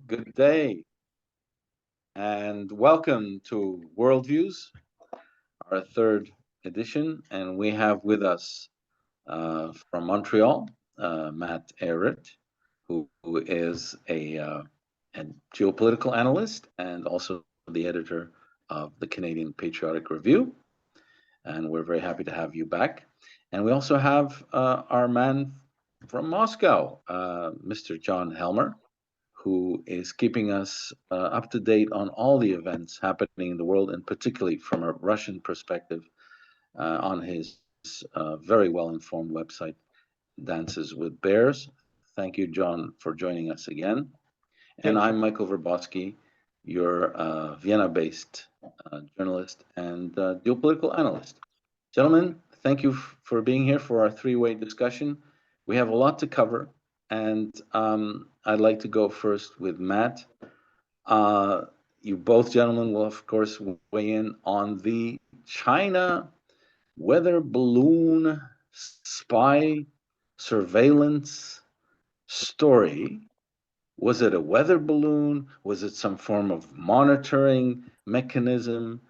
Good day, and welcome to Worldviews, our third edition. And we have with us from Montreal, Matt Ehret, who is a geopolitical analyst and also the editor of the Canadian Patriotic Review. And we're very happy to have you back. And we also have our man from Moscow, Mr. John Helmer, who is keeping us up to date on all the events happening in the world, and particularly from a Russian perspective, on his very well informed website, Dances with Bears. Thank you, John, for joining us again. And I'm Michael Werbowski, your Vienna based journalist and geopolitical analyst. Gentlemen, thank you for being here for our three-way discussion. We have a lot to cover, and I'd like to go first with Matt. Uh, you both gentlemen will, of course, weigh in on the China weather balloon spy surveillance story. Was it a weather balloon? Was it some form of monitoring mechanism?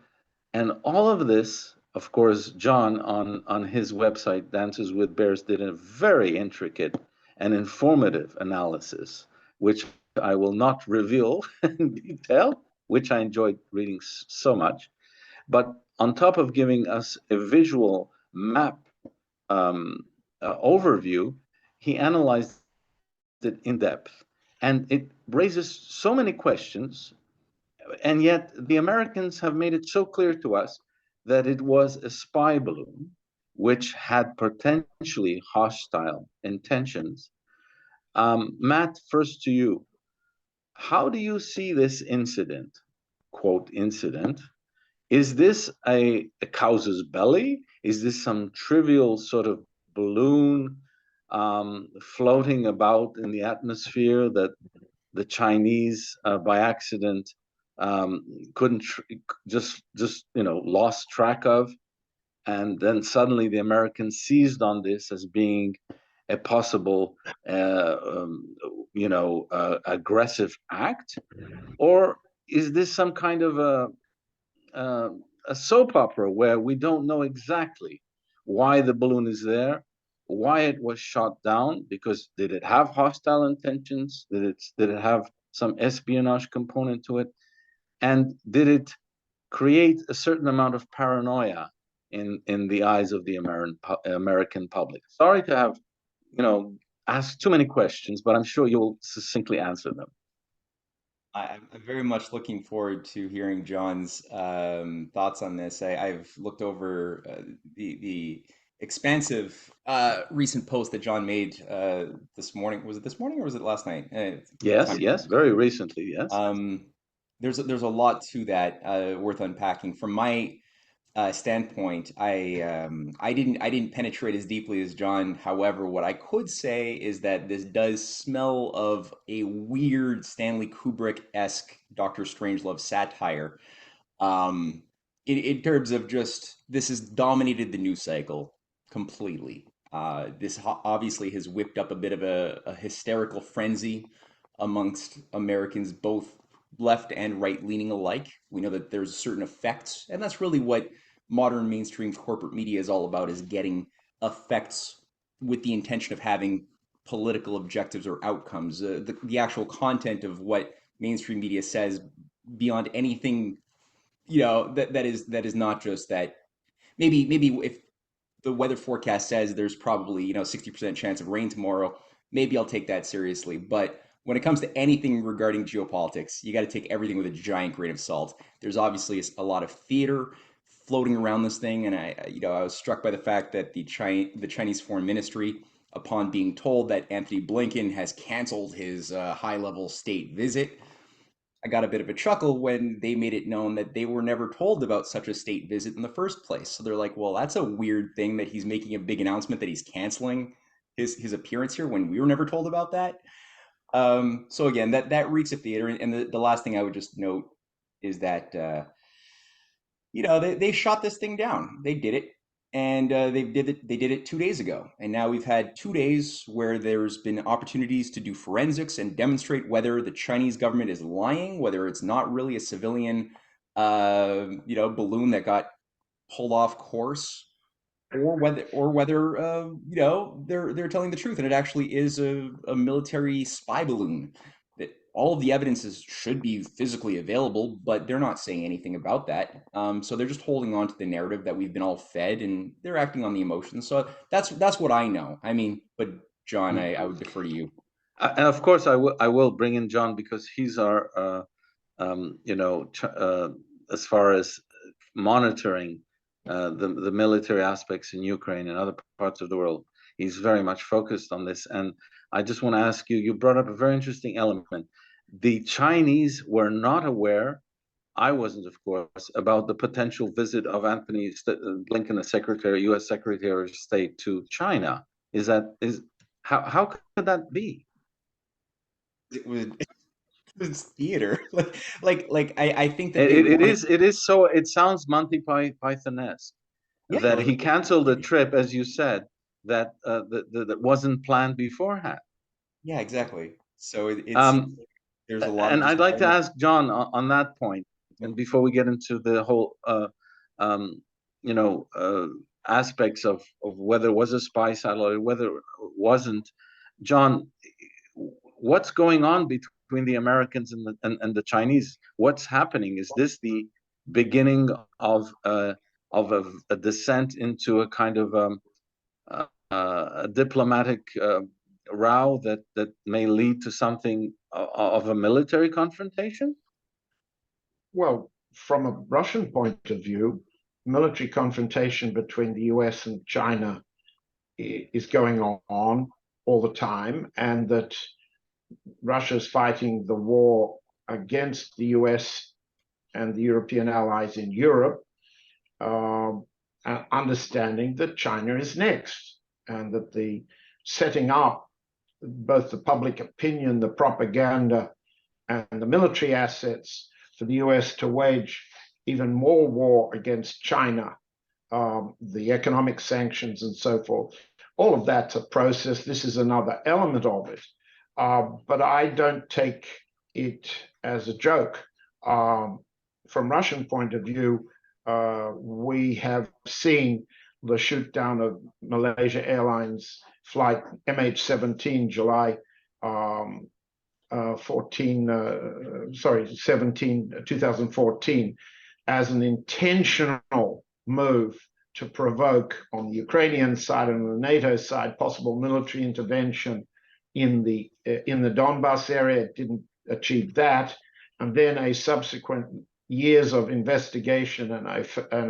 And all of this, of course, John on his website, Dances with Bears, did a very intricate and informative analysis, which I will not reveal in detail, which I enjoyed reading so much. But on top of giving us a visual map overview, he analyzed it in depth. And it raises so many questions, and yet the Americans have made it so clear to us that it was a spy balloon which had potentially hostile intentions. Matt, first to you. How do you see this incident? Quote, incident. Is this a causus belli? Is this some trivial sort of balloon floating about in the atmosphere that the Chinese, by accident, couldn't just lost track of, and then suddenly the Americans seized on this as being a possible aggressive act, or is this some kind of uh, a soap opera where we don't know exactly why the balloon is there, why it was shot down, because did it have hostile intentions? Did it have some espionage component to it? And did it create a certain amount of paranoia in the eyes of the American public? Sorry to have, you know, asked too many questions, but I'm sure you'll succinctly answer them. I'm very much looking forward to hearing John's thoughts on this. I've looked over the expansive recent post that John made this morning. Was it this morning or was it last night? Yes, Time yes, very recently, yes. um, there's a lot to that worth unpacking. From my standpoint, I didn't penetrate as deeply as John. However, what I could say is that this does smell of a weird Stanley Kubrick-esque Doctor Strangelove satire. In terms of just this has dominated the news cycle completely. This obviously has whipped up a bit of a hysterical frenzy amongst Americans, both left and right leaning alike. We know that there's certain effects, and that's really what modern mainstream corporate media is all about, is getting effects with the intention of having political objectives or outcomes. The actual content of what mainstream media says beyond anything, that is not just that. Maybe if the weather forecast says there's probably 60% chance of rain tomorrow, maybe I'll take that seriously. But when it comes to anything regarding geopolitics, you got to take everything with a giant grain of salt. There's obviously a lot of theater floating around this thing, and I was struck by the fact that the Chinese Foreign Ministry, upon being told that Anthony Blinken has canceled his high-level state visit, I got a bit of a chuckle when they made it known that they were never told about such a state visit in the first place. So they're like, well, that's a weird thing that he's making a big announcement that he's canceling his appearance here when we were never told about that. So again, that reeks of theater. And the last thing I would just note is that they shot this thing down. They did it. and they did it 2 days ago, and now we've had 2 days where there's been opportunities to do forensics and demonstrate whether the Chinese government is lying, whether it's not really a civilian, balloon that got pulled off course, or whether they're telling the truth and it actually is a military spy balloon. That all of the evidences should be physically available, but they're not saying anything about that. So they're just holding on to the narrative that we've been all fed, and they're acting on the emotions. So that's what I know. I mean, but John, I would defer to you. And of course, I will bring in John because he's our as far as monitoring the military aspects in Ukraine and other parts of the world. He's very much focused on this. And I just want to ask you, you brought up a very interesting element. The Chinese were not aware, I wasn't, of course, about the potential visit of Anthony Blinken, the U.S. Secretary of State, to China. How could that be? It was it's theater. I think that It, they it, it wanted. is it is so it sounds Monty Python-esque Yeah, that no, he canceled a trip, as you said, that wasn't planned beforehand. yeah, exactly. So it seems Um, like there's a lot of and just I'd like to normal. ask John on that point, and Mhm. before we get into the whole um, you know aspects of whether it was a spy satellite or whether it wasn't, John, what's going on between the Americans and the Chinese? What's happening? Is this the beginning of a descent into a kind of a diplomatic row that may lead to something of a military confrontation? Well, from a Russian point of view, military confrontation between the US and China is going on all the time, and that Russia's fighting the war against the US and the European allies in Europe, understanding that China is next, and that the setting up both the public opinion, the propaganda, and the military assets for the US to wage even more war against China, the economic sanctions and so forth. All of that's a process. This is another element of it. But I don't take it as a joke. From Russian point of view, we have seen the shoot down of Malaysia Airlines flight MH17 July 2014 as an intentional move to provoke on the Ukrainian side and on the NATO side possible military intervention in the Donbass area. It didn't achieve that, and then a subsequent years of investigation and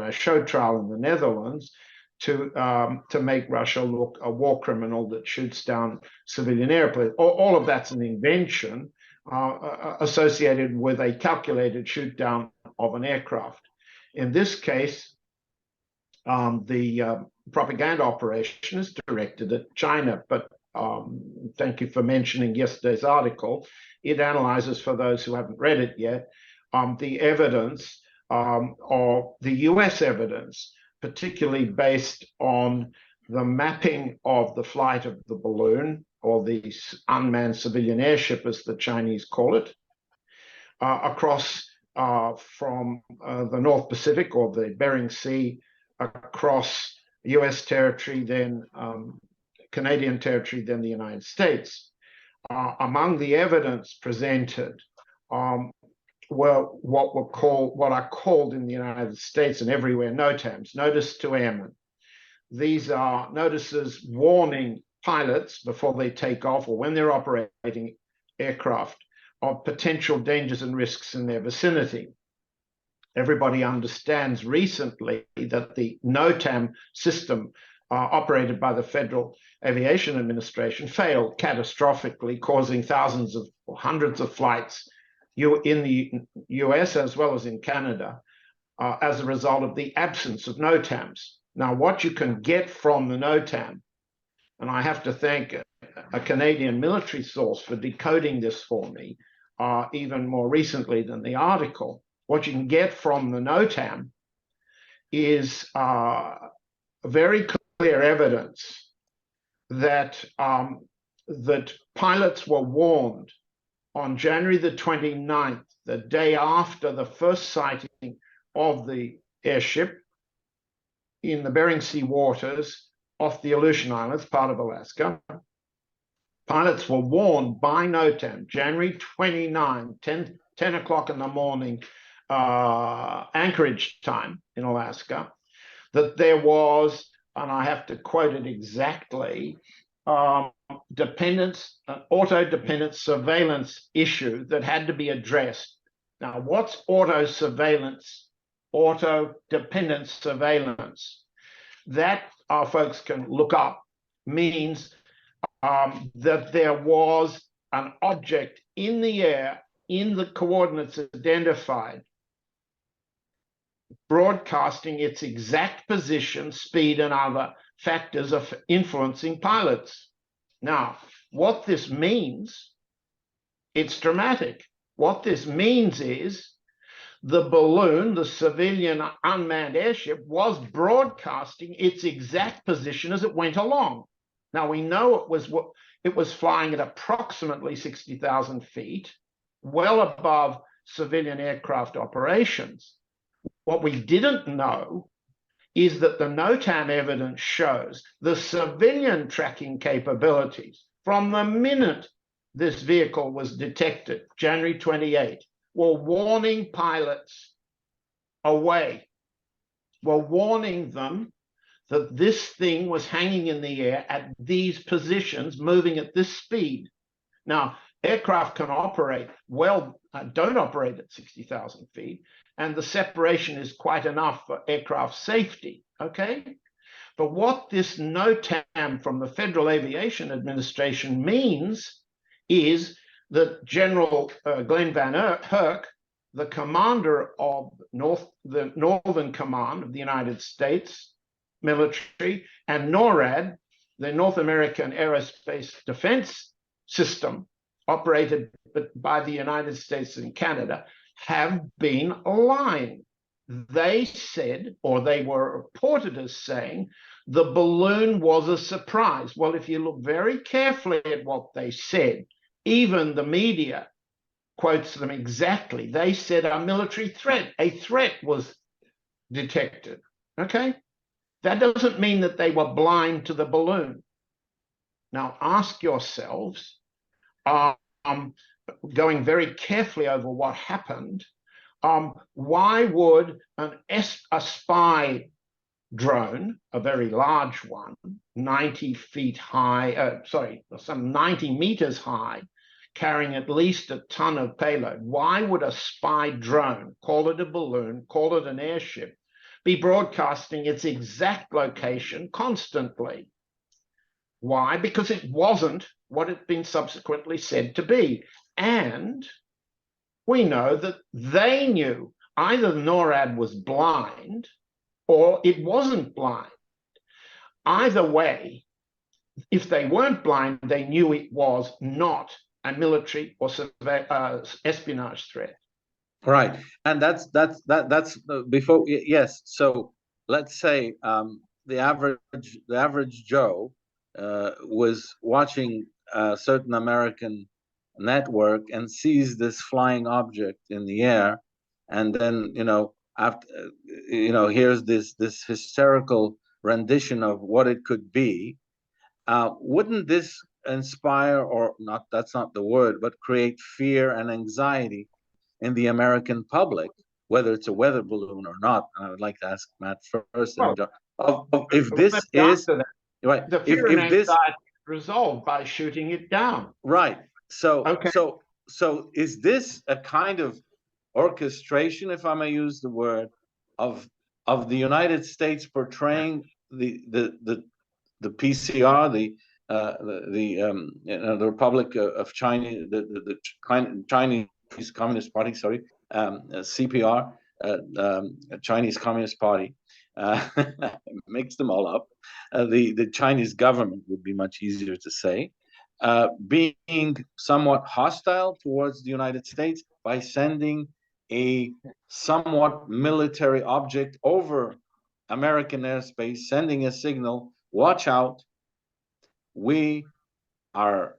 a show trial in the Netherlands to make Russia look a war criminal that shoots down civilian airplanes. All of that's an invention associated with a calculated shoot down of an aircraft. In this case, the propaganda operation is directed at China, but thank you for mentioning yesterday's article. It analyzes, for those who haven't read it yet, the evidence or the US evidence, particularly based on the mapping of the flight of the balloon, or the unmanned civilian airship, as the Chinese call it, across from the North Pacific or the Bering Sea across US territory, then Canadian territory, then the United States. Among the evidence presented were what are called in the United States and everywhere NOTAMs, notice to airmen. These are notices warning pilots before they take off or when they're operating aircraft of potential dangers and risks in their vicinity. Everybody understands recently that the NOTAM system operated by the Federal Aviation Administration failed catastrophically, causing thousands of or hundreds of flights in the US as well as in Canada as a result of the absence of NOTAMs. Now, what you can get from the NOTAM, and I have to thank a Canadian military source for decoding this for me, even more recently than the article. What you can get from the NOTAM is very clear evidence that that pilots were warned on January the 29th, the day after the first sighting of the airship in the Bering Sea waters off the Aleutian Islands, part of Alaska. Pilots were warned by NOTAM, January 29, 10 o'clock in the morning, Anchorage time in Alaska, that there was, and I have to quote it exactly, dependence, an auto-dependent surveillance issue that had to be addressed. Now, what's auto-surveillance? Auto-dependent surveillance. That, our folks can look up, means that there was an object in the air in the coordinates identified, broadcasting its exact position, speed, and other factors of influencing pilots. Now, what this means, it's dramatic. What this means is the balloon, the civilian unmanned airship, was broadcasting its exact position as it went along. Now, we know it was flying at approximately 60,000 feet, well above civilian aircraft operations. What we didn't know is that the NOTAM evidence shows the civilian tracking capabilities from the minute this vehicle was detected, January 28, were warning pilots away, were warning them that this thing was hanging in the air at these positions, moving at this speed. Now, aircraft can operate well, don't operate at 60,000 feet, and the separation is quite enough for aircraft safety, okay? But what this NOTAM from the Federal Aviation Administration means is that General Glenn Van Herk, the commander of the Northern Command of the United States military, and NORAD, the North American Aerospace Defense System, operated by the United States and Canada, have been lying. They said, or they were reported as saying, the balloon was a surprise. Well, if you look very carefully at what they said, even the media quotes them exactly. They said a military threat, a threat was detected, okay? That doesn't mean that they were blind to the balloon. Now, ask yourselves, going very carefully over what happened, why would a spy drone, a very large one, 90 feet high, some 90 meters high, carrying at least a ton of payload, why would a spy drone, call it a balloon, call it an airship, be broadcasting its exact location constantly? Why? Because it wasn't what it's been subsequently said to be. And we know that they knew either NORAD was blind or it wasn't blind. Either way, if they weren't blind, they knew it was not a military or espionage threat. Right, and that's before. Yes, so let's say the average Joe was watching a certain American network and sees this flying object in the air, and then after here's this hysterical rendition of what it could be. Wouldn't this inspire, or not? That's not the word, but create fear and anxiety in the American public, whether it's a weather balloon or not? And I would like to ask Matt first, and if this is right, the fear and anxiety resolved by shooting it down. Right. So is this a kind of orchestration, if I may use the word, of the United States portraying the PCR, the Republic of China, the Chinese Communist Party, sorry, CPR, Chinese Communist Party, mix them all up. The Chinese government would be much easier to say, being somewhat hostile towards the United States by sending a somewhat military object over American airspace, sending a signal, watch out, we are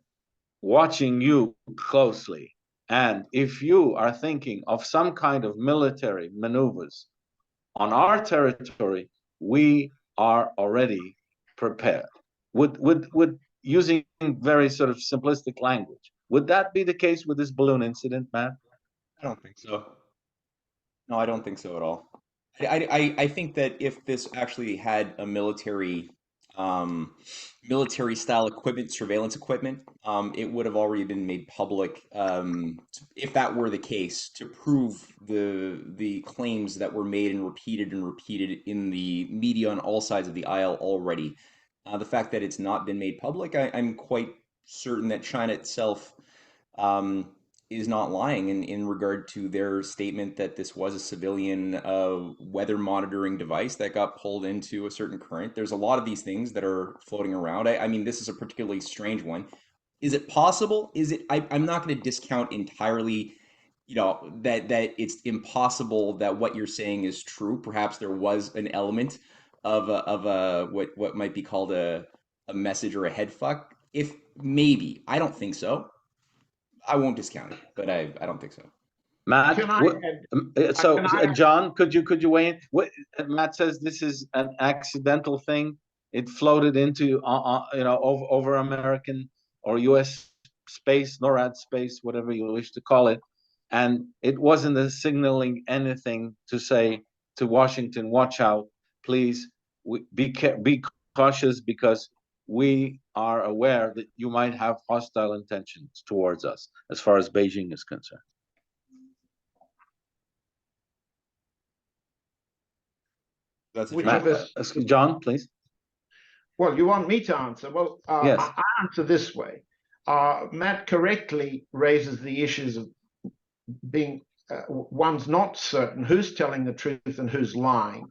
watching you closely. And if you are thinking of some kind of military maneuvers on our territory, we are already prepared. Would using very sort of simplistic language, would that be the case with this balloon incident, Matt? I don't think so. No, I don't think so at all. I think that if this actually had a um, military style equipment, surveillance equipment, it would have already been made public, if that were the case, to prove the claims that were made and repeated in the media on all sides of the aisle already. The fact that it's not been made public, I'm quite certain that China itself um, is not lying in regard to their statement that this was a civilian weather monitoring device that got pulled into a certain current. There's a lot of these things that are floating around. I mean, this is a particularly strange one. Is it possible? Is it? I'm not going to discount entirely, that it's impossible that what you're saying is true. Perhaps there was an element of what might be called a message or a head fuck. If maybe, I don't think so. I won't discount it, but I don't think so. Matt, Can I add? so Can I add? John, could you weigh in? Matt says this is an accidental thing. It floated into over American or U.S. space, NORAD space, whatever you wish to call it, and it wasn't a signaling anything to say to Washington, watch out, please, be cautious because we are aware that you might have hostile intentions towards us as far as Beijing is concerned. That's a Which John. of us? John, please. Well, you want me to answer? Well, Yes. I answer this way. Matt correctly raises the issues of being one's not certain who's telling the truth and who's lying,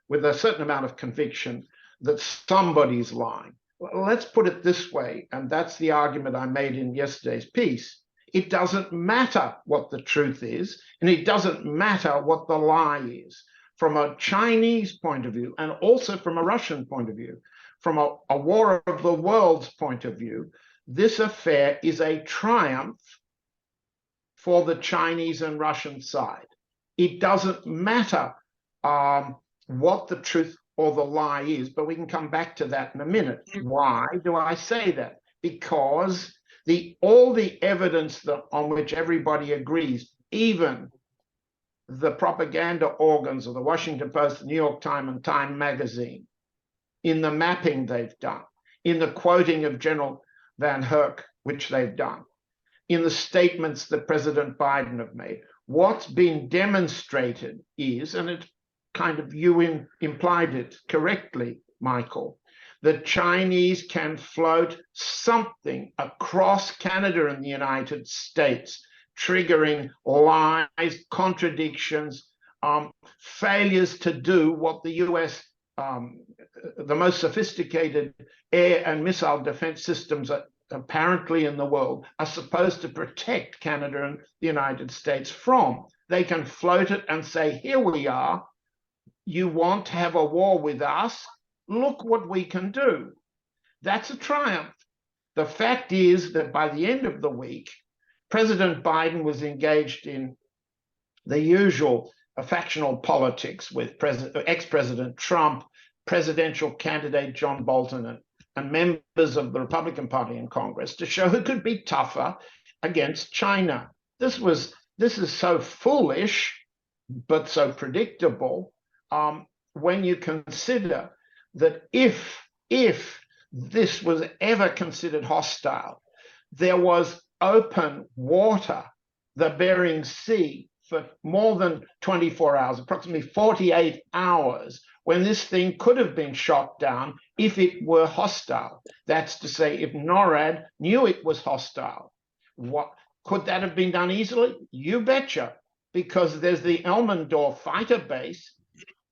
with a certain amount of conviction that somebody's lying. Well, let's put it this way, and that's the argument I made in yesterday's piece. It doesn't matter what the truth is, and it doesn't matter what the lie is. From a Chinese point of view, and also from a Russian point of view, from a war of the worlds point of view, this affair is a triumph for the Chinese and Russian side. It doesn't matter what the truth or the lie is, but we can come back to that in a minute. Why do I say that? Because all the evidence on which everybody agrees, even the propaganda organs of the Washington Post, the New York Times, and Time magazine, in the mapping they've done, in the quoting of General Van Herk, which they've done, in the statements that President Biden have made, what's been demonstrated is, and it kind of you implied it correctly, Michael, the Chinese can float something across Canada and the United States, triggering lies, contradictions, failures to do what the US, the most sophisticated air and missile defense systems apparently in the world are supposed to protect Canada and the United States from. They can float it and say, here we are. You want to have a war with us? Look what we can do. That's a triumph. The fact is that by the end of the week, President Biden was engaged in the usual factional politics with ex-President Trump, presidential candidate John Bolton, and members of the Republican Party in Congress to show who could be tougher against China. This is so foolish, but so predictable when you consider that if this was ever considered hostile, there was open water, the Bering Sea, for more than 24 hours, approximately 48 hours, when this thing could have been shot down if it were hostile. That's to say, if NORAD knew it was hostile. What could that have been done easily? You betcha, because there's the Elmendorf fighter base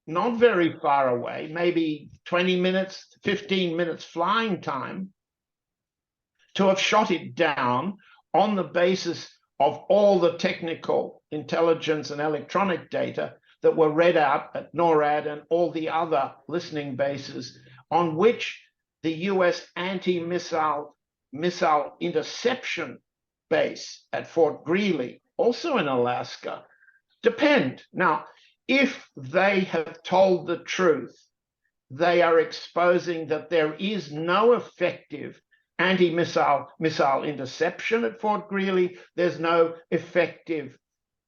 not very far away, maybe 20 minutes, 15 minutes flying time, to have shot it down on the basis of all the technical intelligence and electronic data that were read out at NORAD and all the other listening bases on which the US anti-missile interception base at Fort Greely, also in Alaska, depend. Now, if they have told the truth, they are exposing that there is no effective anti-missile interception at Fort Greely. There's no effective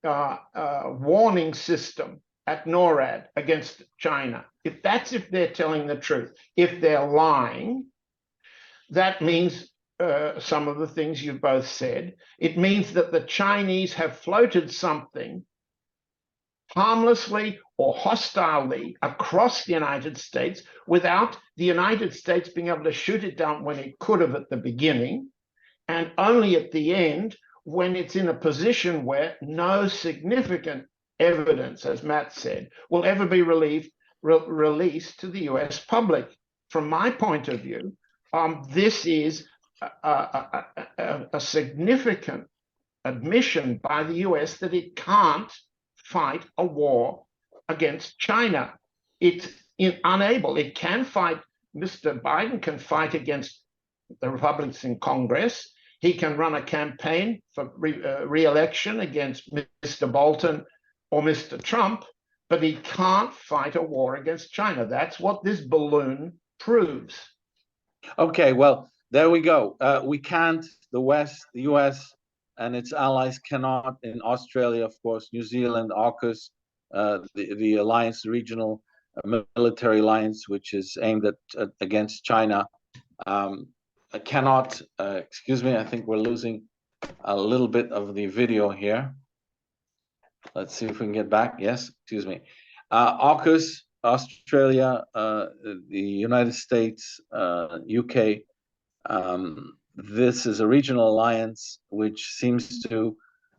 warning system at NORAD against China. If they're telling the truth. If they're lying, that means some of the things you've both said. It means that the Chinese have floated something harmlessly or hostilely across the United States without the United States being able to shoot it down when it could have at the beginning, and only at the end when it's in a position where no significant evidence, as Matt said, will ever be released to the US public. From my point of view, this is a significant admission by the US that it can't fight a war against China. It's unable. It can fight. Mr. Biden can fight against the Republicans in Congress. He can run a campaign for re-election against Mr. Bolton or Mr. Trump, but he can't fight a war against China. That's what this balloon proves. Okay, well, there we go. We can't, the West, the US and its allies cannot, in Australia, of course, New Zealand, AUKUS, the alliance, the regional military alliance, which is aimed at against China, cannot, excuse me, I think we're losing a little bit of the video here. Let's see if we can get back. Yes, excuse me. AUKUS, Australia, the United States, UK, this is a regional alliance which seems to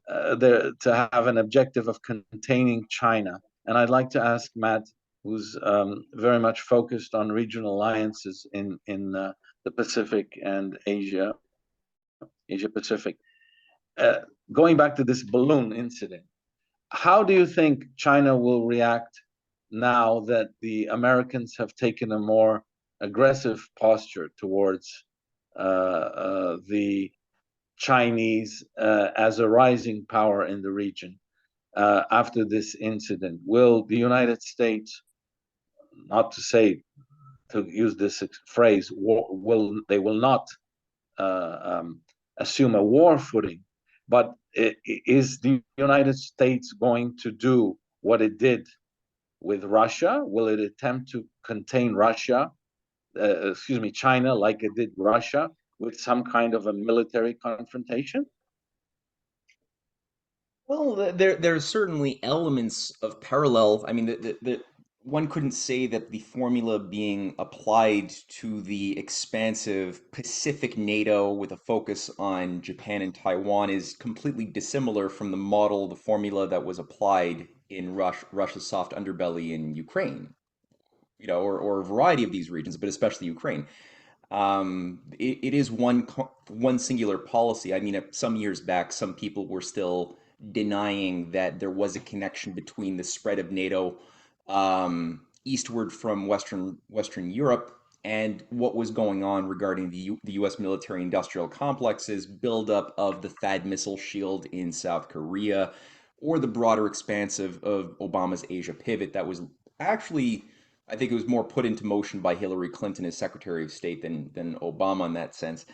have an objective of containing China. And I'd like to ask Matt, who's very much focused on regional alliances in the Pacific and Asia Pacific. Going back to this balloon incident, how do you think China will react now that the Americans have taken a more aggressive posture towards the Chinese as a rising power in the region after this incident? Will the United States, not to say, to use this phrase, they will not assume a war footing, but is the United States going to do what it did with Russia? Will it attempt to contain Russia, China, like it did Russia, with some kind of a military confrontation? Well, there's certainly elements of parallel. I mean, the one couldn't say that the formula being applied to the expansive Pacific NATO with a focus on Japan and Taiwan is completely dissimilar from the model, the formula that was applied in Russia's soft underbelly in Ukraine, or a variety of these regions, but especially Ukraine. It is one singular policy. I mean, some years back, some people were still denying that there was a connection between the spread of NATO eastward from Western Europe and what was going on regarding the U.S. military-industrial complexes, buildup of the THAAD missile shield in South Korea, or the broader expanse of Obama's Asia pivot that was actually, I think it was more put into motion by Hillary Clinton as Secretary of State than Obama in that sense.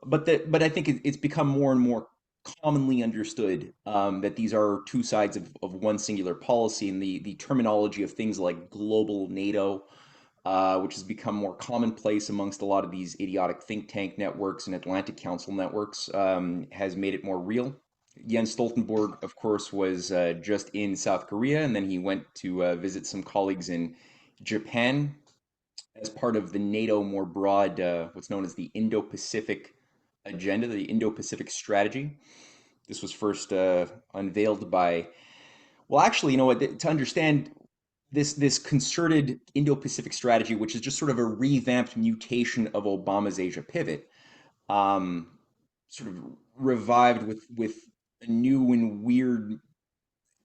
But I think it's become more and more commonly understood that these are two sides of one singular policy, and the terminology of things like global NATO, which has become more commonplace amongst a lot of these idiotic think tank networks and Atlantic Council networks, has made it more real. Jens Stoltenberg, of course, was just in South Korea, and then he went to visit some colleagues in Japan as part of the NATO more broad, what's known as the Indo-Pacific agenda, the Indo-Pacific Strategy. This was first unveiled by, well, actually, to understand this concerted Indo-Pacific strategy, which is just sort of a revamped mutation of Obama's Asia pivot, sort of revived with a new and weird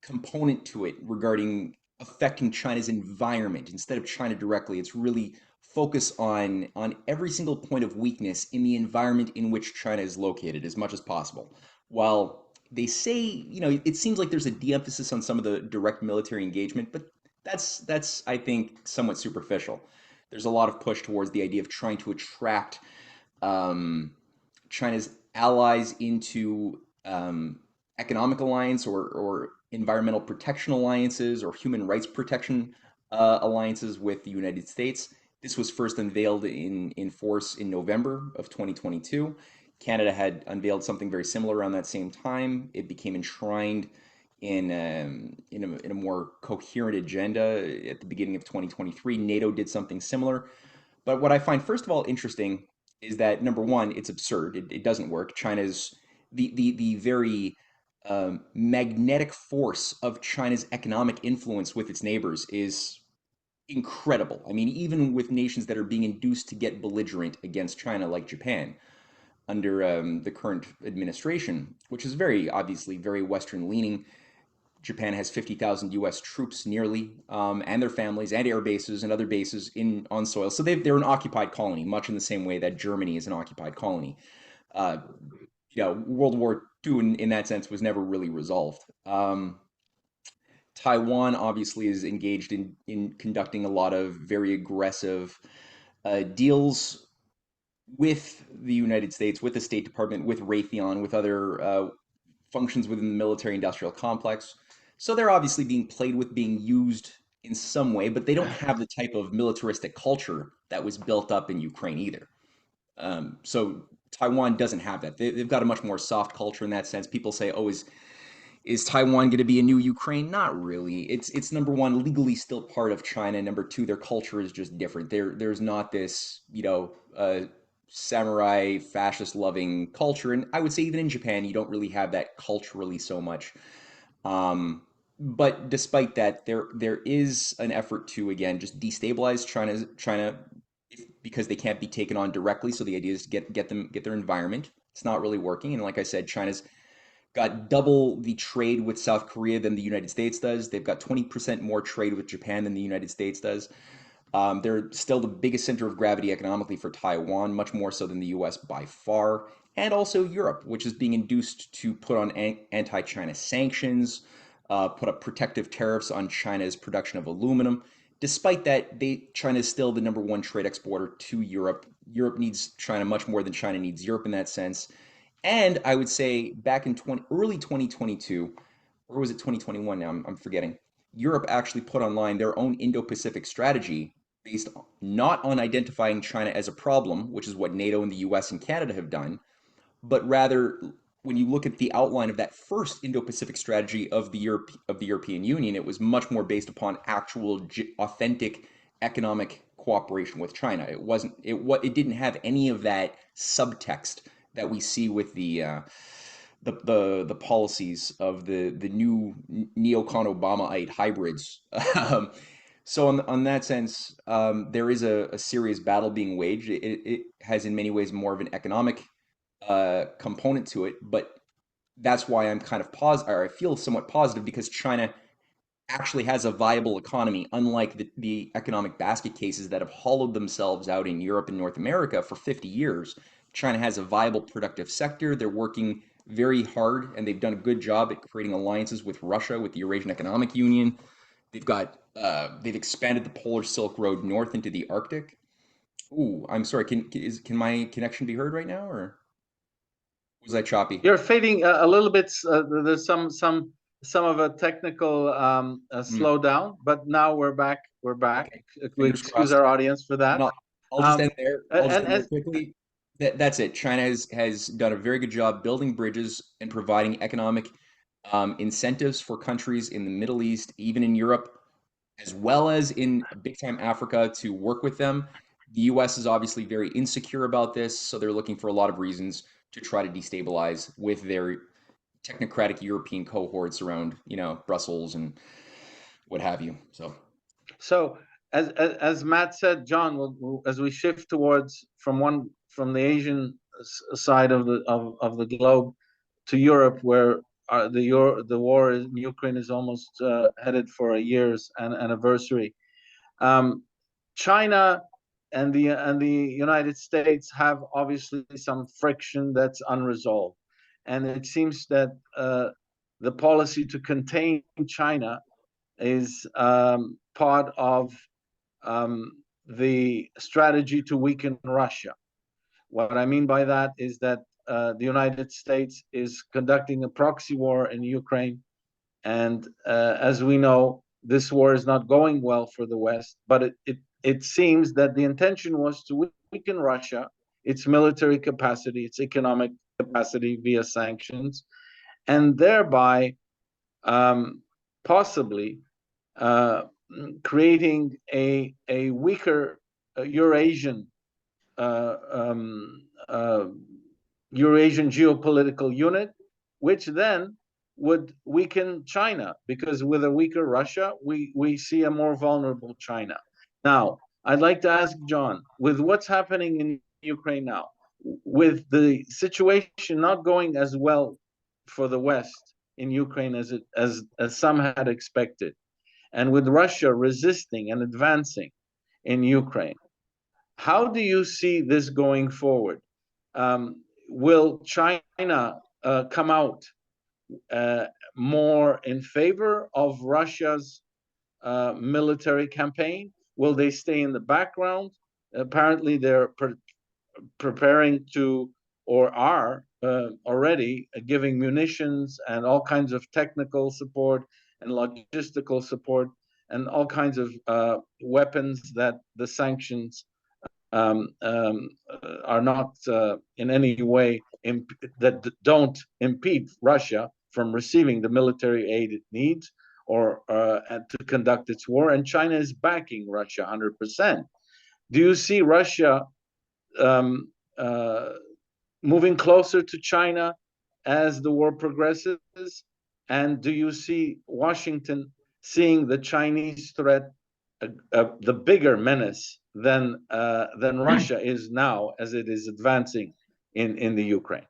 component to it regarding affecting China's environment instead of China directly. It's really focus on every single point of weakness in the environment in which China is located as much as possible. While they say, it seems like there's a de-emphasis on some of the direct military engagement, but that's I think somewhat superficial. There's a lot of push towards the idea of trying to attract China's allies into economic alliance or environmental protection alliances or human rights protection alliances with the United States. This was first unveiled in force in November of 2022. Canada had unveiled something very similar around that same time. It became enshrined in a more coherent agenda at the beginning of 2023. NATO did something similar. But what I find, first of all, interesting is that number one, it's absurd. It doesn't work. China's the very magnetic force of China's economic influence with its neighbors is incredible. I mean, even with nations that are being induced to get belligerent against China, like Japan, under the current administration, which is very obviously very Western leaning. Japan has 50,000 U.S. troops nearly, and their families, and air bases and other bases on soil. So they're an occupied colony, much in the same way that Germany is an occupied colony. Uh, World War II in that sense was never really resolved. Taiwan obviously is engaged in conducting a lot of very aggressive deals with the United States, with the State Department, with Raytheon, with other functions within the military industrial complex. So they're obviously being played with, being used in some way, but they don't have the type of militaristic culture that was built up in Ukraine either. So Taiwan doesn't have that. They've got a much more soft culture in that sense. People say, "Oh, is Taiwan going to be a new Ukraine?" Not really. It's number one, legally still part of China. Number two, their culture is just different. There's not this, samurai fascist loving culture, and I would say even in Japan, you don't really have that culturally so much. But despite that, there is an effort to again just destabilize China because they can't be taken on directly. So the idea is to get their environment. It's not really working, and like I said, China's got double the trade with South Korea than the United States does. They've got 20% more trade with Japan than the United States does. They're still the biggest center of gravity economically for Taiwan, much more so than the US by far. And also Europe, which is being induced to put on anti-China sanctions, put up protective tariffs on China's production of aluminum. Despite that, China is still the number one trade exporter to Europe. Europe needs China much more than China needs Europe in that sense. And I would say back in early 2022, or was it 2021 now? I'm forgetting. Europe actually put online their own Indo-Pacific strategy based not on identifying China as a problem, which is what NATO and the US and Canada have done, but rather when you look at the outline of that first Indo-Pacific strategy of the European Union, it was much more based upon actual authentic economic cooperation with China. It didn't have any of that subtext that we see with the policies of the new neocon Obamaite hybrids. So on that sense, there is a serious battle being waged. It has in many ways more of an economic component to it, but that's why I'm kind of or I feel somewhat positive because China actually has a viable economy, unlike the economic basket cases that have hollowed themselves out in Europe and North America for 50 years. China has a viable productive sector. They're working very hard and they've done a good job at creating alliances with Russia, with the Eurasian Economic Union. They've expanded the Polar Silk Road north into the Arctic. Ooh, I'm sorry. Can my connection be heard right now, or was I choppy? You're fading a little bit. There's some of a technical slowdown, but now we're back. We're back. Okay. We Fingers excuse crossed. our audience for that. And I'll just end there. I'll just And end there as quickly. That's it. China has done a very good job building bridges and providing economic incentives for countries in the Middle East, even in Europe, as well as in big time Africa to work with them. The US is obviously very insecure about this, so they're looking for a lot of reasons to try to destabilize with their technocratic European cohorts around, Brussels and what have you. So as Matt said, John, as we shift towards from the Asian side of the globe to Europe, where the war in Ukraine is almost headed for a year's anniversary. China and the United States have obviously some friction that's unresolved, and it seems that the policy to contain China is part of the strategy to weaken Russia. What I mean by that is that the United States is conducting a proxy war in Ukraine, and as we know, this war is not going well for the West, but it seems that the intention was to weaken Russia, its military capacity, its economic capacity via sanctions, and thereby possibly creating a weaker Eurasian Eurasian geopolitical unit, which then would weaken China, because with a weaker Russia, we see a more vulnerable China. Now, I'd like to ask John, with what's happening in Ukraine now, with the situation not going as well for the West in Ukraine as some had expected, and with Russia resisting and advancing in Ukraine, how do you see this going forward? Will China come out more in favor of Russia's military campaign? Will they stay in the background? Apparently, they're preparing to, or are already giving munitions and all kinds of technical support and logistical support and all kinds of weapons that the sanctions are not in any way that don't impede Russia from receiving the military aid it needs or to conduct its war. And China is backing Russia 100%. Do you see Russia moving closer to China as the war progresses? And do you see Washington seeing the Chinese threat the bigger menace than Russia is now, as it is advancing in the Ukraine?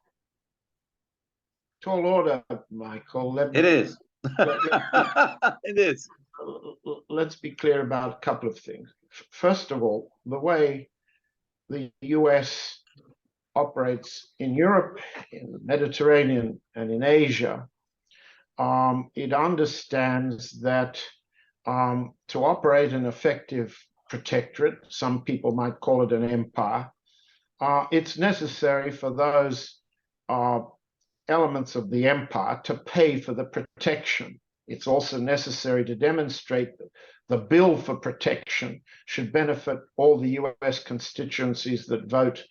Tall order, Michael. It is. It is. Let's be clear about a couple of things. First of all, the way the US operates in Europe, in the Mediterranean, and in Asia, it understands that to operate an effective protectorate, some people might call it an empire, it's necessary for those elements of the empire to pay for the protection. It's also necessary to demonstrate that the bill for protection should benefit all the US constituencies that vote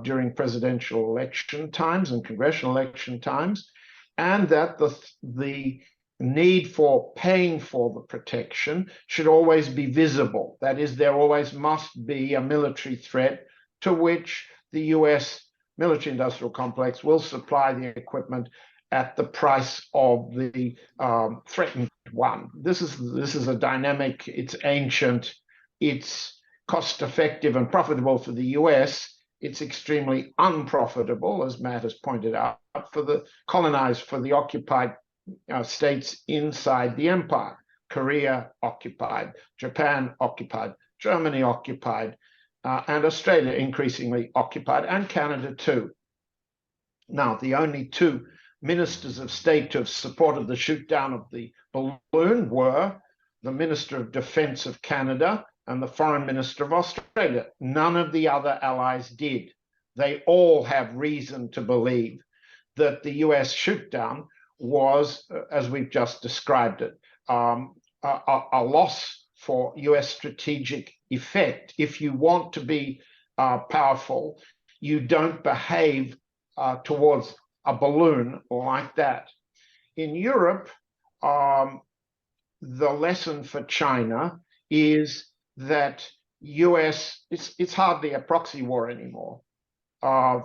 during presidential election times and congressional election times, and that the need for paying for the protection should always be visible. That is, there always must be a military threat to which the US military-industrial complex will supply the equipment at the price of the threatened one. This is a dynamic, it's ancient, it's cost-effective and profitable for the US. It's extremely unprofitable, as Matt has pointed out, for the colonized, for the occupied states inside the empire. Korea occupied, Japan occupied, Germany occupied, and Australia increasingly occupied, and Canada too. Now, the only two ministers of state to have supported the shoot down of the balloon were the Minister of Defense of Canada and the Foreign Minister of Australia. None of the other allies did. They all have reason to believe that the US shoot down was, as we've just described it, a loss for US strategic effect. If you want to be powerful, you don't behave towards a balloon like that. In Europe, the lesson for China is that US, it's hardly a proxy war anymore.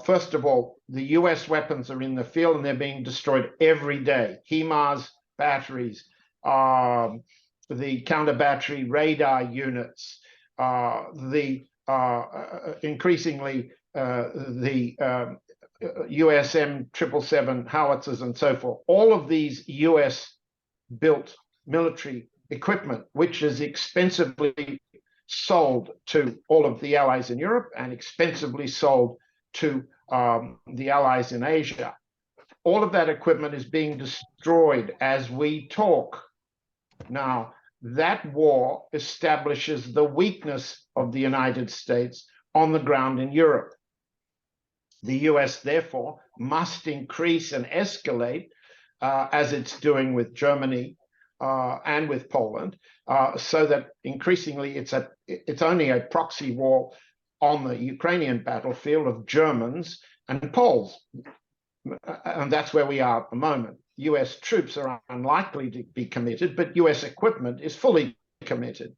First of all, the US weapons are in the field and they're being destroyed every day. HIMARS, batteries, the counter-battery radar units, increasingly the US M777 howitzers and so forth, all of these US built military equipment, which is expensively sold to all of the allies in Europe and expensively sold to the allies in Asia. All of that equipment is being destroyed as we talk. Now, that war establishes the weakness of the United States on the ground in Europe. The US, therefore, must increase and escalate, as it's doing with Germany and with Poland, so that increasingly it's only a proxy war on the Ukrainian battlefield of Germans and Poles. And that's where we are at the moment. US troops are unlikely to be committed, but US equipment is fully committed.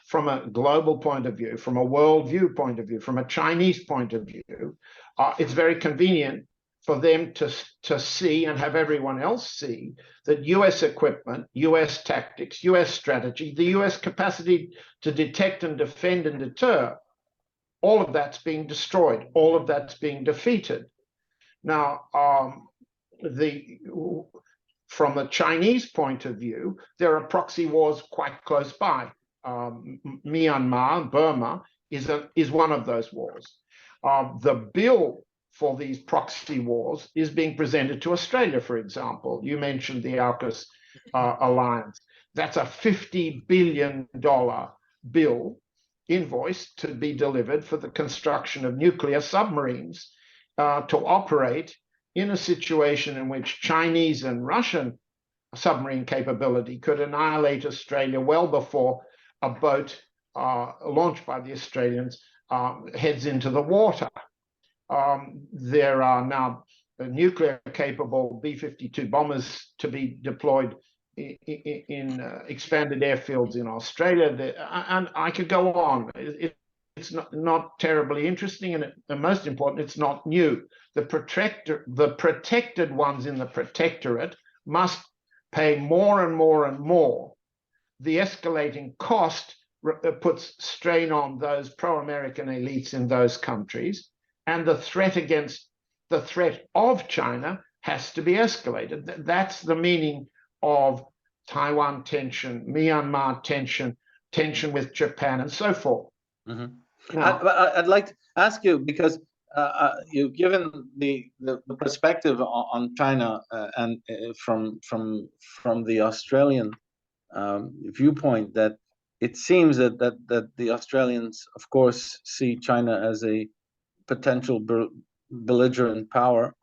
From a global point of view, from a worldview point of view, from a Chinese point of view, it's very convenient for them to see and have everyone else see that US equipment, US tactics, US strategy, the US capacity to detect and defend and deter, all of that's being destroyed, all of that's being defeated. Now, from the Chinese point of view, there are proxy wars quite close by. Myanmar, Burma, is one of those wars. The bill for these proxy wars is being presented to Australia, for example. You mentioned the AUKUS alliance. That's a $50 billion bill invoice to be delivered for the construction of nuclear submarines to operate in a situation in which Chinese and Russian submarine capability could annihilate Australia well before a boat launched by the Australians heads into the water. There are now nuclear-capable B-52 bombers to be deployed in expanded airfields in Australia, and I could go on. It's not terribly interesting, and most important, it's not new. The protected ones in the protectorate must pay more and more and more. The escalating cost puts strain on those pro-American elites in those countries, and the threat of China has to be escalated. That's the meaning of Taiwan tension, Myanmar tension, tension with Japan, and so forth. Mm-hmm. I'd like to ask you, because you've given the perspective on China and from the Australian viewpoint, that it seems that the Australians, of course, see China as a potential belligerent power.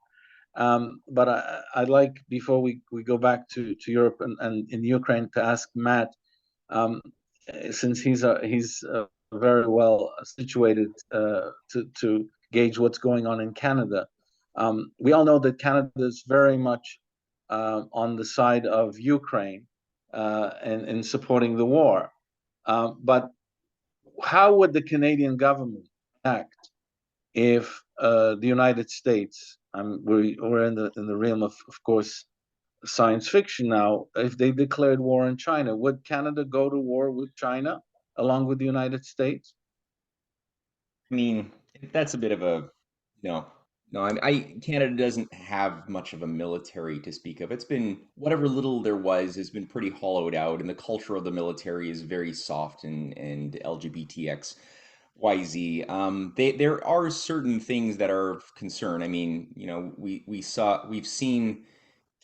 But I'd like, before we go back to Europe and in Ukraine, to ask Matt, since he's very well situated to gauge what's going on in Canada. We all know that Canada is very much on the side of Ukraine in supporting the war. But how would the Canadian government act if the United States, we're in the realm of course, science fiction now, if they declared war on China, would Canada go to war with China along with the United States? I mean, that's a bit of a no. Canada doesn't have much of a military to speak of. It's been, whatever little there was has been pretty hollowed out, and the culture of the military is very soft and LGBTXYZ. There are certain things that are of concern. I mean, we've seen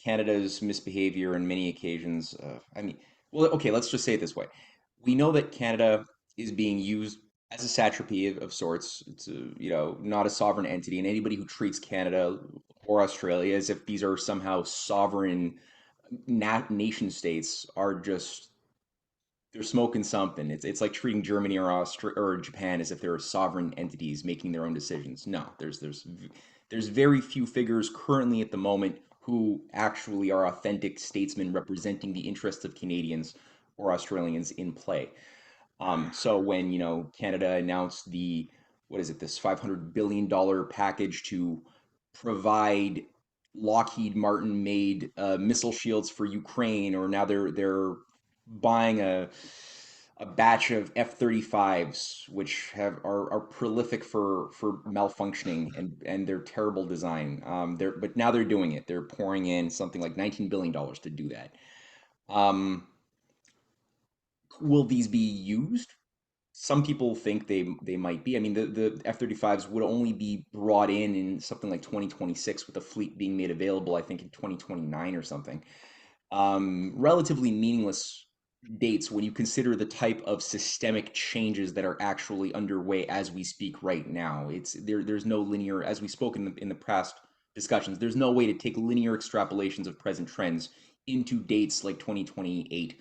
Canada's misbehavior on many occasions. Well, okay, let's just say it this way. We know that Canada is being used as a satrapy of sorts. It's not a sovereign entity, and anybody who treats Canada or Australia as if these are somehow sovereign nation states are just, they're smoking something. It's like treating Germany or Japan as if they're sovereign entities making their own decisions. No, there's very few figures currently at the moment who actually are authentic statesmen representing the interests of Canadians or Australians in play. So when Canada announced this $500 billion package to provide Lockheed Martin made missile shields for Ukraine, or now they're buying a batch of F-35s, which are prolific for malfunctioning and their terrible design. But now they're doing it. They're pouring in something like $19 billion to do that. Will these be used? Some people think they might be. I mean, the F-35s would only be brought in something like 2026, with the fleet being made available, I think, in 2029 or something. Relatively meaningless dates when you consider the type of systemic changes that are actually underway as we speak right now. There's no linear, as we spoke in the past discussions, there's no way to take linear extrapolations of present trends into dates like 2028.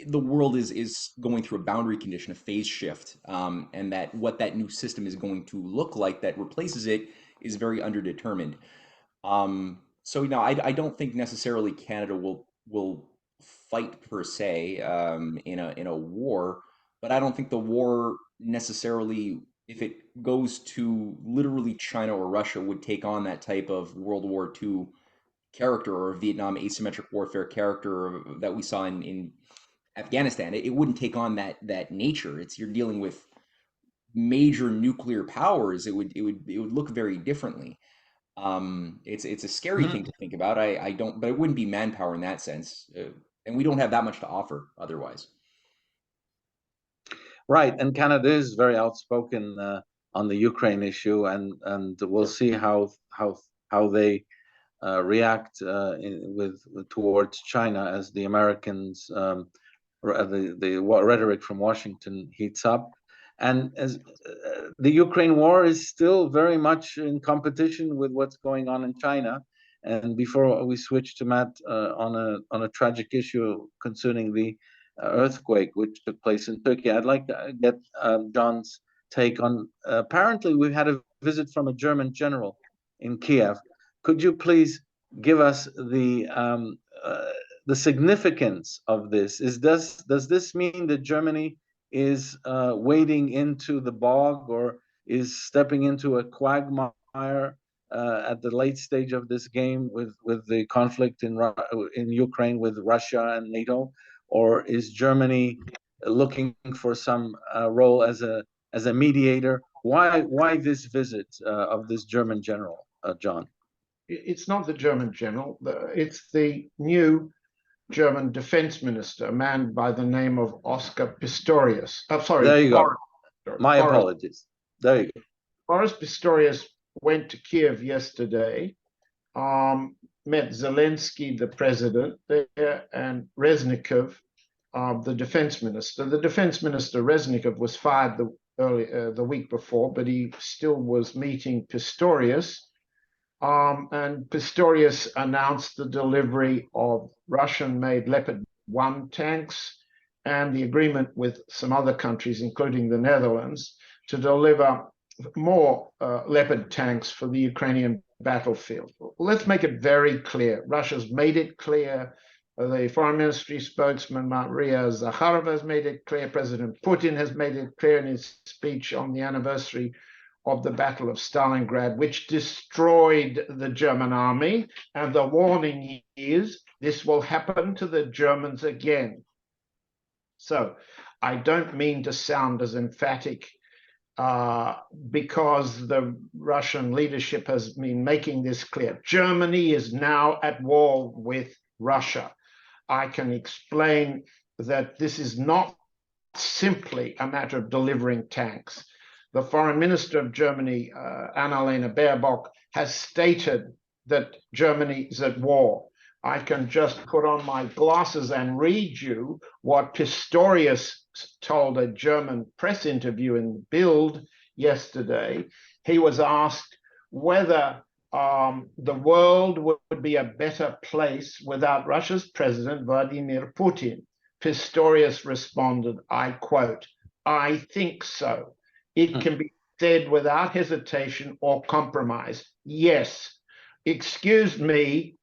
The world is going through a boundary condition, a phase shift, and that what that new system is going to look like that replaces it is very underdetermined. So I don't think necessarily Canada will fight per se, in a war, but I don't think the war necessarily, if it goes to literally China or Russia, would take on that type of World War II character or Vietnam asymmetric warfare character that we saw in Afghanistan. It wouldn't take on that nature. You're dealing with major nuclear powers. It would look very differently. It's a scary thing to think about. I don't, but it wouldn't be manpower in that sense, and we don't have that much to offer otherwise. Right, and Canada is very outspoken on the Ukraine issue, and we'll see how they react towards China as the Americans, the rhetoric from Washington heats up, and as the Ukraine war is still very much in competition with what's going on in China. And before we switch to Matt on a tragic issue concerning the earthquake which took place in Turkey, I'd like to get John's take on. Apparently, we've had a visit from a German general in Kiev. Could you please give us the significance of this? Does this mean that Germany is wading into the bog, or is stepping into a quagmire at the late stage of this game with the conflict in Ukraine with Russia and NATO, or is Germany looking for some role as a mediator? Why this visit of this German general, John? It's not the German general. It's the new German defense minister, a man by the name of Oscar Pistorius. I'm sorry. There you go. My apologies. There you go. Boris Pistorius went to Kiev yesterday, met Zelensky, the president there, and Reznikov, the defense minister. The defense minister, Reznikov, was fired the week before, but he still was meeting Pistorius. And Pistorius announced the delivery of Russian-made Leopard 1 tanks and the agreement with some other countries, including the Netherlands, to deliver more Leopard tanks for the Ukrainian battlefield. Let's make it very clear. Russia's made it clear. The foreign ministry spokesman, Maria Zakharova, has made it clear. President Putin has made it clear in his speech on the anniversary of the Battle of Stalingrad, which destroyed the German army. And the warning is this will happen to the Germans again. So I don't mean to sound as emphatic because the Russian leadership has been making this clear. Germany is now at war with Russia. I can explain that this is not simply a matter of delivering tanks. The foreign minister of Germany, Annalena Baerbock, has stated that Germany is at war. I can just put on my glasses and read you what Pistorius told a German press interview in Bild yesterday. He was asked whether the world would be a better place without Russia's president, Vladimir Putin. Pistorius responded, I quote, "I think so. It can be said without hesitation or compromise. Yes, excuse me,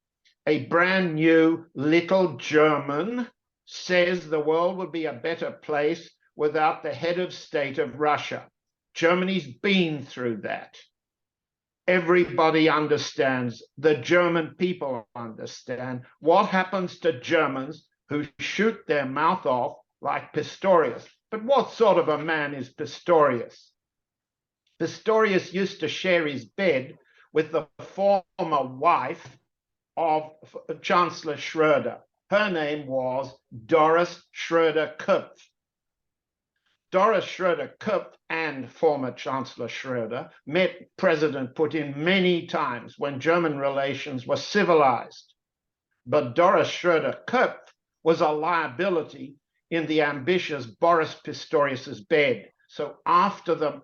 a brand new little German says the world would be a better place without the head of state of Russia. Germany's been through that. Everybody understands. The German people understand. What happens to Germans who shoot their mouth off like Pistorius. But what sort of a man is Pistorius? Pistorius used to share his bed with the former wife of Chancellor Schroeder. Her name was Doris Schroeder-Kopf. Doris Schroeder-Kopf and former Chancellor Schroeder met President Putin many times when German relations were civilized. But Doris Schroeder-Kopf was a liability in the ambitious Boris Pistorius's bed. So after the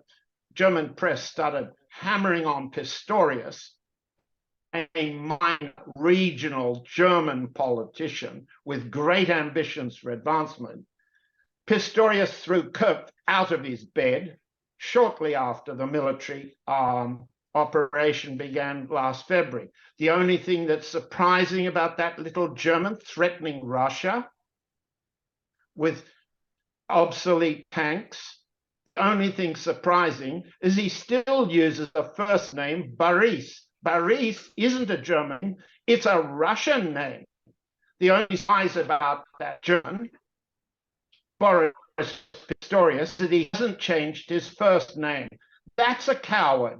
German press started hammering on Pistorius, a minor regional German politician with great ambitions for advancement, Pistorius threw Kopf out of his bed shortly after the military operation began last February. The only thing that's surprising about that little German threatening Russia with obsolete tanks, the only thing surprising is he still uses the first name Boris. Boris isn't a German, it's a Russian name. The only surprise about that German, Boris Pistorius, that he hasn't changed his first name. That's a coward.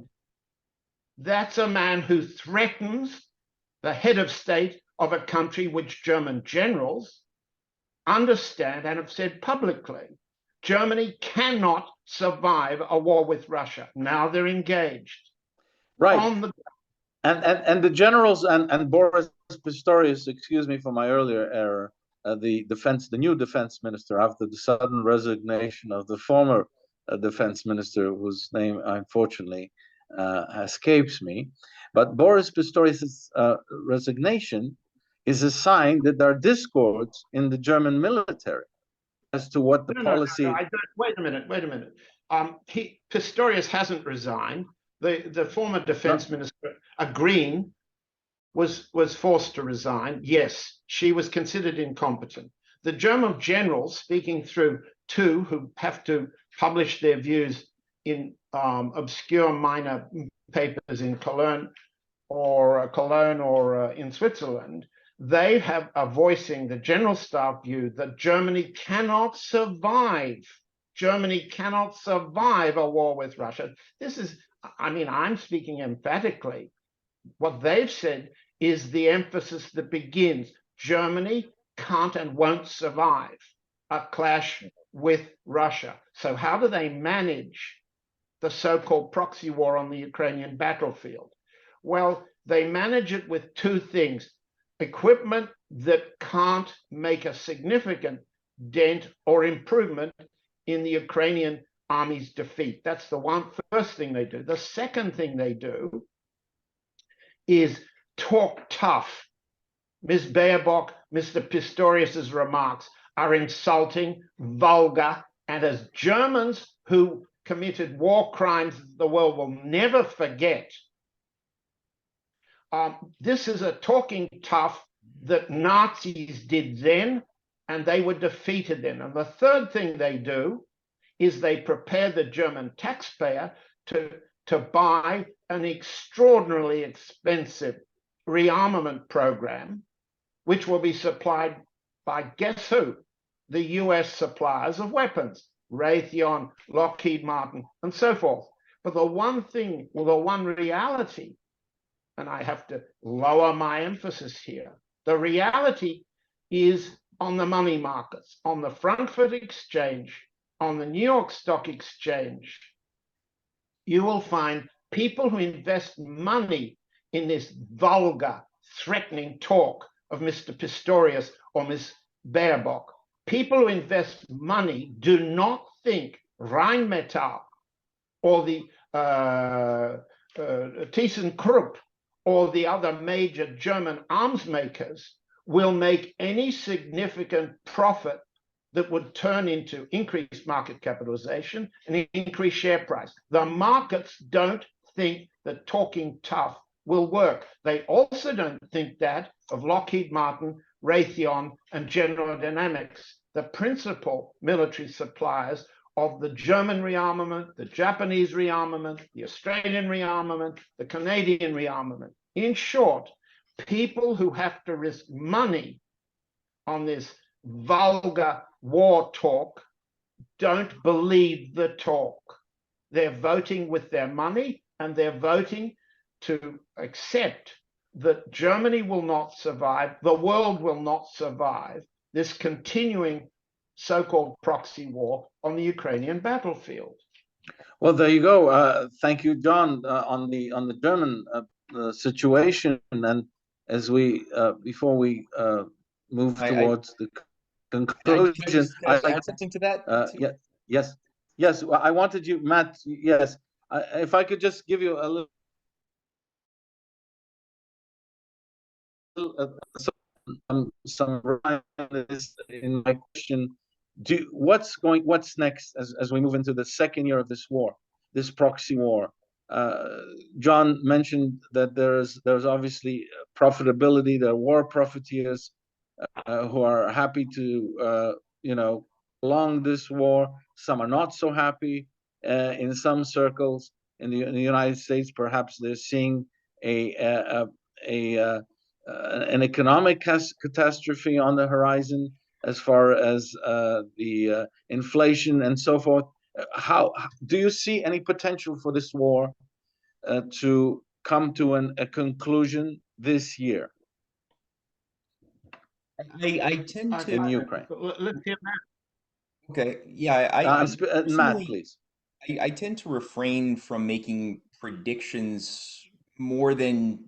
That's a man who threatens the head of state of a country which German generals understand and have said publicly. Germany cannot survive a war with Russia. Now they're engaged. Right. On the And the generals and Boris Pistorius, excuse me for my earlier error, the new defense minister, after the sudden resignation of the former defense minister, whose name unfortunately escapes me, but Boris Pistorius' resignation is a sign that there are discords in the German military as to what the policy. No, wait a minute. Pistorius hasn't resigned. The former defense minister, a Green, was forced to resign. Yes, she was considered incompetent. The German generals, speaking through two who have to publish their views in obscure minor papers in Cologne or in Switzerland, they are voicing the general staff view that Germany cannot survive. Germany cannot survive a war with Russia. This is, I'm speaking emphatically. What they've said is the emphasis that begins. Germany can't and won't survive a clash with Russia. So how do they manage the so-called proxy war on the Ukrainian battlefield? Well, they manage it with two things: equipment that can't make a significant dent or improvement in the Ukrainian army's defeat. That's the first thing they do. The second thing they do is talk tough. Ms. Baerbock, Mr. Pistorius's remarks are insulting, vulgar, and as Germans who committed war crimes the world will never forget, this is a talking tough that Nazis did then, and they were defeated then. And the third thing they do is they prepare the German taxpayer to buy an extraordinarily expensive rearmament program, which will be supplied by, guess who? The US suppliers of weapons, Raytheon, Lockheed Martin, and so forth. But the one reality, and I have to lower my emphasis here, the reality is on the money markets, on the Frankfurt Exchange, on the New York Stock Exchange, you will find people who invest money in this vulgar, threatening talk of Mr. Pistorius or Ms. Baerbock. People who invest money do not think Rheinmetall or the ThyssenKrupp or the other major German arms makers will make any significant profit that would turn into increased market capitalization and increased share price. The markets don't think that talking tough will work. They also don't think that of Lockheed Martin, Raytheon, and General Dynamics, the principal military suppliers of the German rearmament, the Japanese rearmament, the Australian rearmament, the Canadian rearmament. In short, people who have to risk money on this vulgar war talk don't believe the talk. They're voting with their money, and they're voting to accept that Germany will not survive, the world will not survive this continuing so-called proxy war on the Ukrainian battlefield. Well, there you go. Thank you, John, on the German situation. And as we before we move towards the conclusion, can I just I'd like add something to that too? yeah, yes, yes. Well, I wanted you, Matt. Yes, if I could just give you a little some in my question. What's next as we move into the second year of this war, this proxy war? John mentioned that there's obviously profitability. There are war profiteers who are happy to prolong this war. Some are not so happy. In some circles in the United States, perhaps they're seeing a an economic catastrophe on the horizon as far as the inflation and so forth. How do you see any potential for this war to come to a conclusion this year I tend in to Ukraine? Let's hear okay, yeah, I Matt, personally please. I tend to refrain from making predictions more than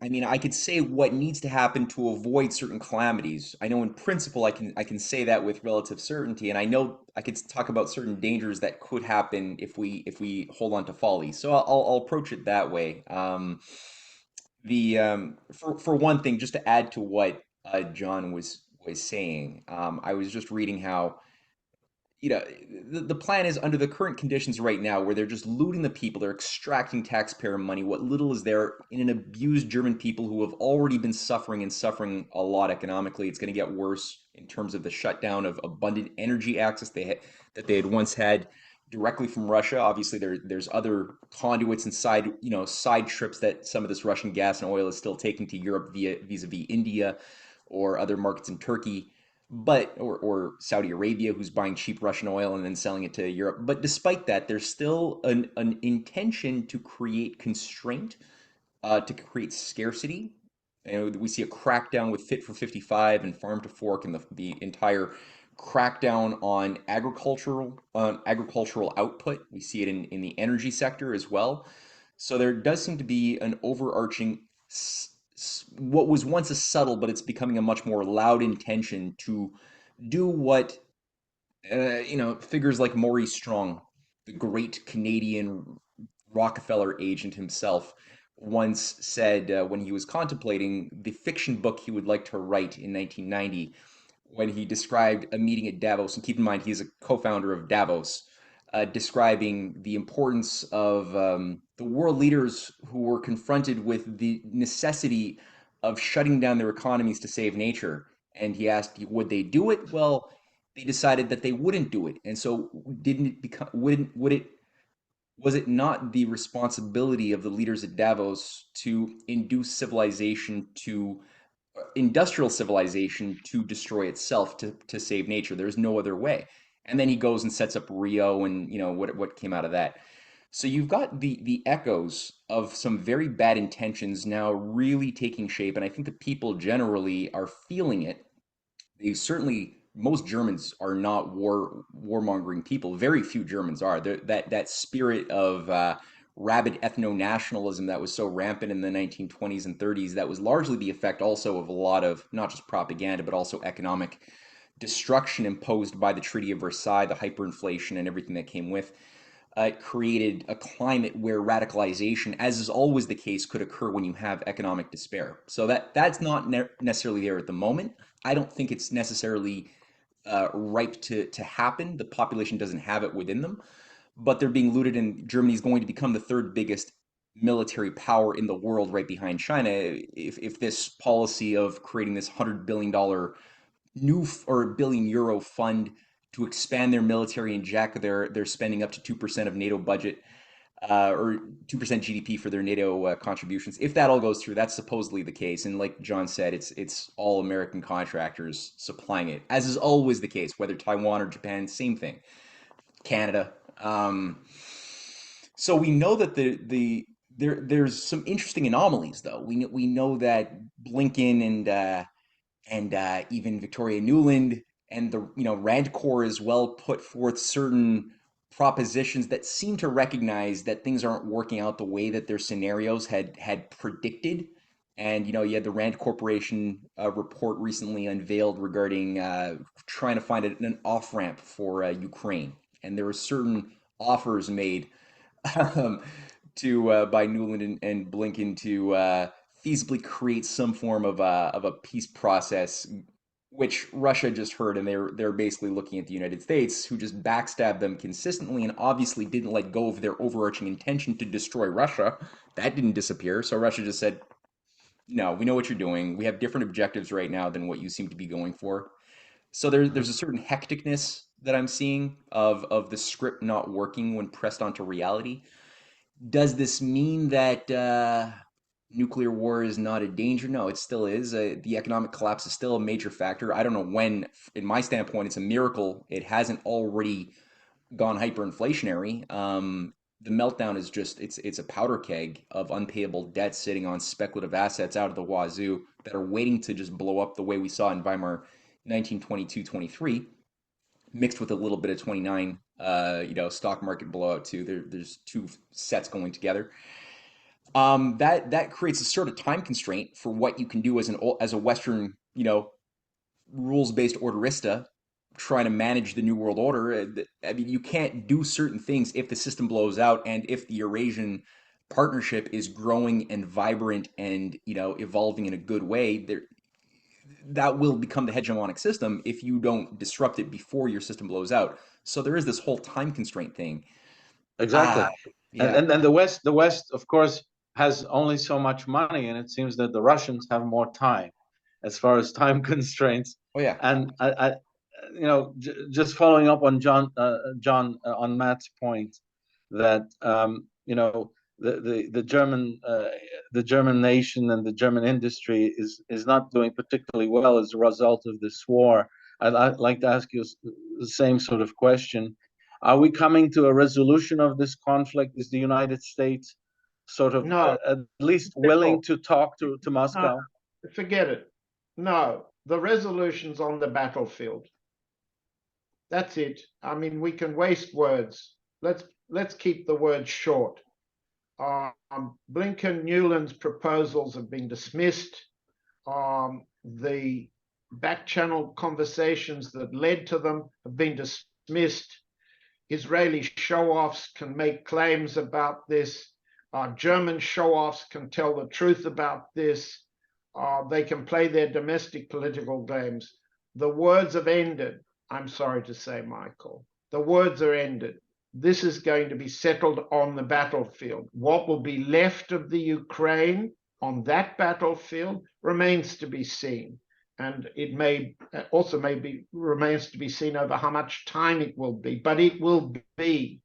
I mean I could say what needs to happen to avoid certain calamities. I know in principle I can say that with relative certainty, and I know I could talk about certain dangers that could happen if we hold on to folly. So I'll approach it that way. For one thing, just to add to what John was saying, I was just reading how the plan is under the current conditions right now where they're just looting the people, they're extracting taxpayer money, what little is there in an abused German people who have already been suffering and suffering a lot economically. It's going to get worse in terms of the shutdown of abundant energy access that they had once had directly from Russia. Obviously there's other conduits and side trips that some of this Russian gas and oil is still taking to Europe vis-a-vis India or other markets in Turkey, or Saudi Arabia, who's buying cheap Russian oil and then selling it to Europe. But despite that, there's still an intention to create constraint, to create scarcity. And we see a crackdown with Fit for 55 and Farm to Fork and the entire crackdown on agricultural output. We see it in the energy sector as well. So there does seem to be an overarching what was once a subtle, but it's becoming a much more loud intention to do what figures like Maurice Strong, the great Canadian Rockefeller agent himself, once said when he was contemplating the fiction book he would like to write in 1990, when he described a meeting at Davos. And keep in mind, he's a co-founder of Davos, describing the importance of the world leaders who were confronted with the necessity of shutting down their economies to save nature. And he asked, would they do it? Well, they decided that they wouldn't do it. And so didn't it become would it was it not the responsibility of the leaders at Davos to induce civilization to industrial civilization to destroy itself to save nature? There's no other way. And then he goes and sets up Rio, and what came out of that. So you've got the echoes of some very bad intentions now really taking shape, and I think the people generally are feeling it. They certainly, most Germans are not warmongering people. Very few Germans are. That spirit of rabid ethno-nationalism that was so rampant in the 1920s and 30s, that was largely the effect also of a lot of not just propaganda but also economic destruction imposed by the Treaty of Versailles, the hyperinflation and everything that came with. Created a climate where radicalization, as is always the case, could occur when you have economic despair. So that's not necessarily there at the moment. I don't think it's necessarily ripe to happen. The population doesn't have it within them, but they're being looted, and Germany is going to become the third biggest military power in the world, right behind China. If this policy of creating this $100 billion new or €1 billion fund to expand their military and jack their spending up to 2% of NATO budget or 2% GDP for their NATO contributions. If that all goes through, that's supposedly the case. And like John said, it's all American contractors supplying it, as is always the case, whether Taiwan or Japan, same thing. Canada. So we know that there's some interesting anomalies, though. We know that Blinken and even Victoria Nuland and the Rand Corps as well put forth certain propositions that seem to recognize that things aren't working out the way that their scenarios had predicted. And you had the Rand Corporation report recently unveiled regarding trying to find an off ramp for Ukraine, and there were certain offers made um, to by Newland and Blinken to feasibly create some form of a peace process, which Russia just heard, and they're basically looking at the United States, who just backstabbed them consistently and obviously didn't let go of their overarching intention to destroy Russia. That didn't disappear, so Russia just said, "No, we know what you're doing. We have different objectives right now than what you seem to be going for." So there's a certain hecticness that I'm seeing of the script not working when pressed onto reality. Does this mean that nuclear war is not a danger? No, it still is. The economic collapse is still a major factor. I don't know when, in my standpoint, it's a miracle it hasn't already gone hyperinflationary. The meltdown is just it's a powder keg of unpayable debt sitting on speculative assets out of the wazoo that are waiting to just blow up the way we saw in Weimar 1922-23, mixed with a little bit of 29 stock market blowout too. There's two sets going together. That creates a sort of time constraint for what you can do as a Western, rules based orderista trying to manage the new world order. I mean, you can't do certain things if the system blows out and if the Eurasian partnership is growing and vibrant and evolving in a good way. That will become the hegemonic system if you don't disrupt it before your system blows out. So there is this whole time constraint thing. Exactly. Yeah. And the West, of course, has only so much money, and it seems that the Russians have more time, as far as time constraints. Oh yeah. And just following up on John, on Matt's point, that the German nation and the German industry is not doing particularly well as a result of this war. I'd like to ask you the same sort of question. Are we coming to a resolution of this conflict? Is the United States sort of No, at least willing to talk to Moscow? no, forget it. No, the resolution's on the battlefield. That's it. I mean, we can waste words. Let's keep the words short. Blinken Newland's proposals have been dismissed. The back channel conversations that led to them have been dismissed. Israeli show-offs can make claims about this. German show-offs can tell the truth about this. They can play their domestic political games. The words have ended. I'm sorry to say, Michael. The words are ended. This is going to be settled on the battlefield. What will be left of the Ukraine on that battlefield remains to be seen. And it may also remains to be seen over how much time it will be. But it will be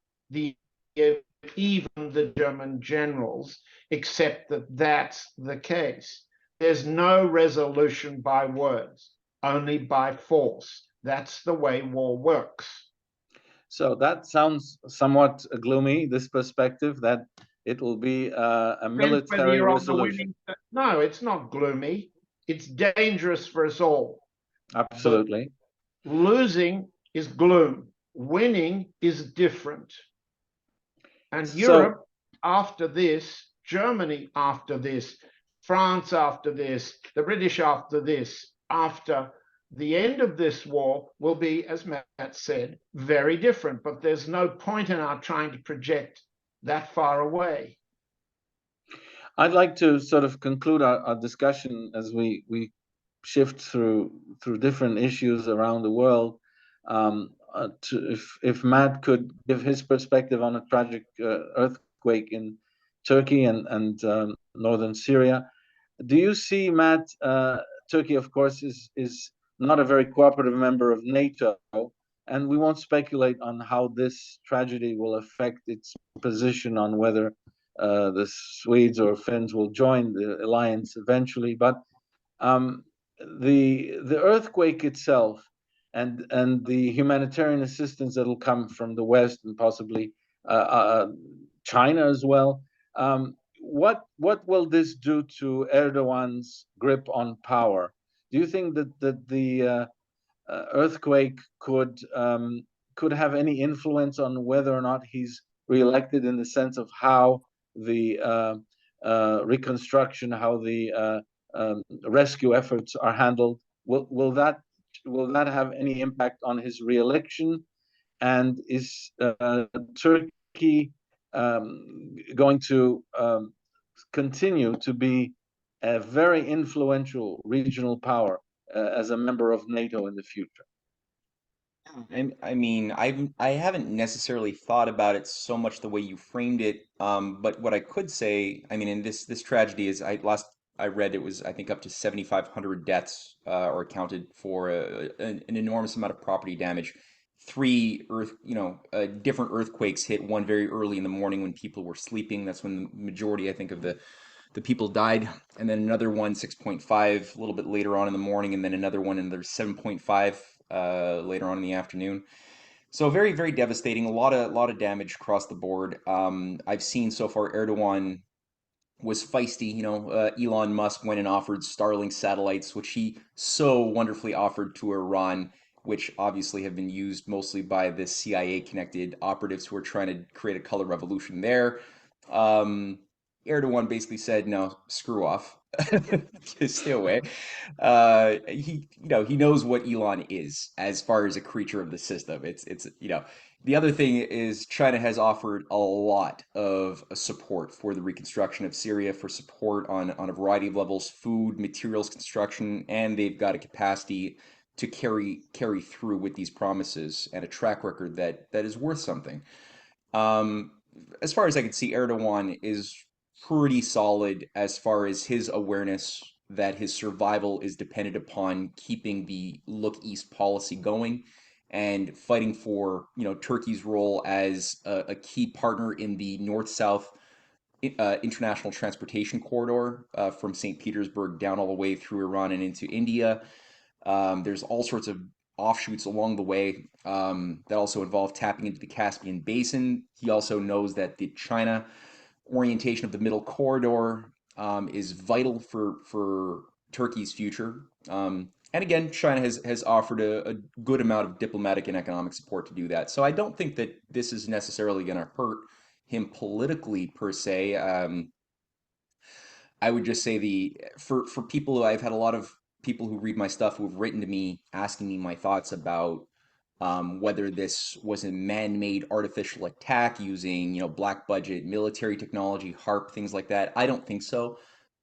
even the German generals accept that that's the case. There's no resolution by words, only by force. That's the way war works. So that sounds somewhat gloomy, this perspective that it will be a military resolution. No, it's not gloomy. It's dangerous for us all. Absolutely. But losing is gloom. Winning is different. And Europe after this, Germany after this, France after this, the British after this, after the end of this war will be, as Matt said, very different. But there's no point in our trying to project that far away. I'd like to sort of conclude our discussion as we shift through different issues around the world. If Matt could give his perspective on a tragic earthquake in Turkey and northern Syria. Do you see, Matt, Turkey, of course, is not a very cooperative member of NATO, and we won't speculate on how this tragedy will affect its position on whether the Swedes or Finns will join the alliance eventually. But um, the earthquake itself and the humanitarian assistance that'll come from the West and possibly China as well. What will this do to Erdogan's grip on power? Do you think that the earthquake could have any influence on whether or not he's reelected, in the sense of how the reconstruction, how the rescue efforts are handled? Will that have any impact on his reelection? And is Turkey going to continue to be a very influential regional power as a member of NATO in the future? I mean, I haven't necessarily thought about it so much the way you framed it. But what I could say, I mean, in this tragedy is I read it was, I think, up to 7,500 deaths are accounted for, an enormous amount of property damage. Three different earthquakes hit, one very early in the morning when people were sleeping. That's when the majority, I think, of the people died, and then another one 6.5 a little bit later on in the morning, and then another one, and there's 7.5 later on in the afternoon. So very, very devastating. A lot of damage across the board. I've seen so far Erdogan was feisty. Elon Musk went and offered Starlink satellites, which he so wonderfully offered to Iran, which obviously have been used mostly by the CIA-connected operatives who are trying to create a color revolution there. Um, Erdogan basically said, "No, screw off, just stay away." He knows what Elon is as far as a creature of the system. It's. The other thing is China has offered a lot of support for the reconstruction of Syria, for support on a variety of levels, food, materials, construction, and they've got a capacity to carry through with these promises and a track record that is worth something. Um, as far as I can see, Erdogan is pretty solid as far as his awareness that his survival is dependent upon keeping the look east policy going and fighting for Turkey's role as a key partner in the north-south international transportation corridor from St. Petersburg down all the way through Iran and into India. There's all sorts of offshoots along the way that also involve tapping into the Caspian Basin. He also knows that the China orientation of the middle corridor is vital for Turkey's future. And again, China has offered a good amount of diplomatic and economic support to do that. So I don't think that this is necessarily going to hurt him politically per se. I would just say for people who I've had a lot of people who read my stuff who have written to me asking me my thoughts about whether this was a man-made artificial attack using black budget military technology, HARP, things like that. I don't think so.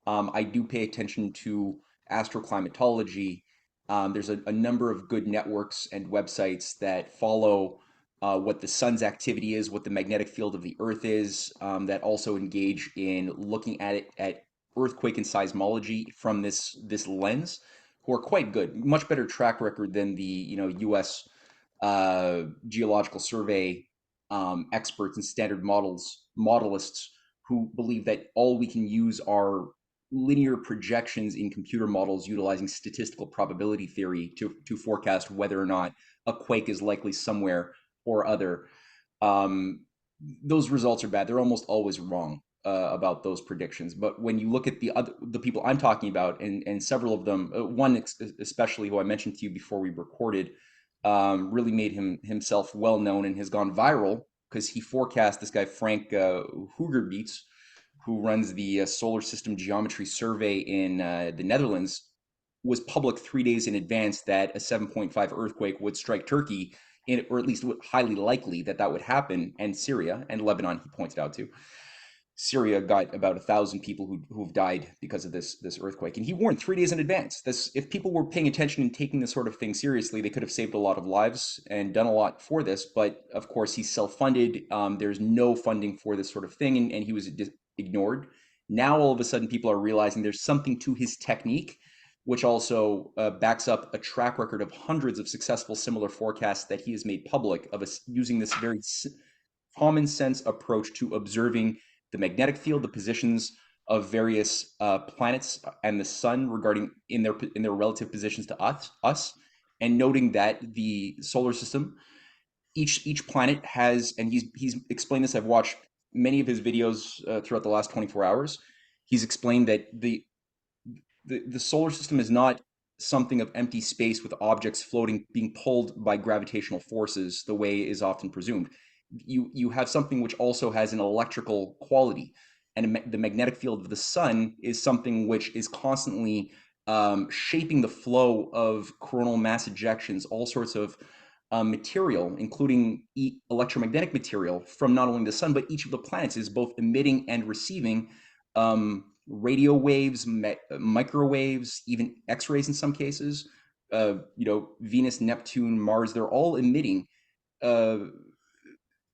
I do pay attention to astroclimatology. There's a number of good networks and websites that follow what the sun's activity is, what the magnetic field of the Earth is, that also engage in looking at it at earthquake and seismology from this lens, who are quite good, much better track record than the U.S. Geological Survey experts and standard modelists who believe that all we can use are linear projections in computer models utilizing statistical probability theory to forecast whether or not a quake is likely somewhere or other. Um, those results are bad. They're almost always wrong about those predictions. But when you look at the people I'm talking about, and several of them, one especially who I mentioned to you before we recorded, really made himself well known and has gone viral because he forecast, this guy Frank Hugerbeets, who runs the Solar System Geometry Survey in the Netherlands, was public 3 days in advance that a 7.5 earthquake would strike Turkey, or at least highly likely that would happen, and Syria and Lebanon, he pointed out too. Syria got about 1,000 people who've died because of this earthquake, and he warned 3 days in advance. If people were paying attention and taking this sort of thing seriously, they could have saved a lot of lives and done a lot for this. But of course, he's self-funded. There's no funding for this sort of thing, and he was ignored. Now all of a sudden, people are realizing there's something to his technique which also backs up a track record of hundreds of successful similar forecasts that he has made public of us using this very common sense approach to observing the magnetic field, the positions of various planets and the sun regarding in their relative positions to us, and noting that the solar system, each planet has, and he's explained this. I've watched many of his videos throughout the last 24 hours. He's explained that the solar system is not something of empty space with objects floating, being pulled by gravitational forces the way is often presumed. You have something which also has an electrical quality, and the magnetic field of the sun is something which is constantly shaping the flow of coronal mass ejections, all sorts of material, including electromagnetic material from not only the sun, but each of the planets is both emitting and receiving radio waves, microwaves, even X-rays in some cases. Venus, Neptune, Mars, they're all emitting uh,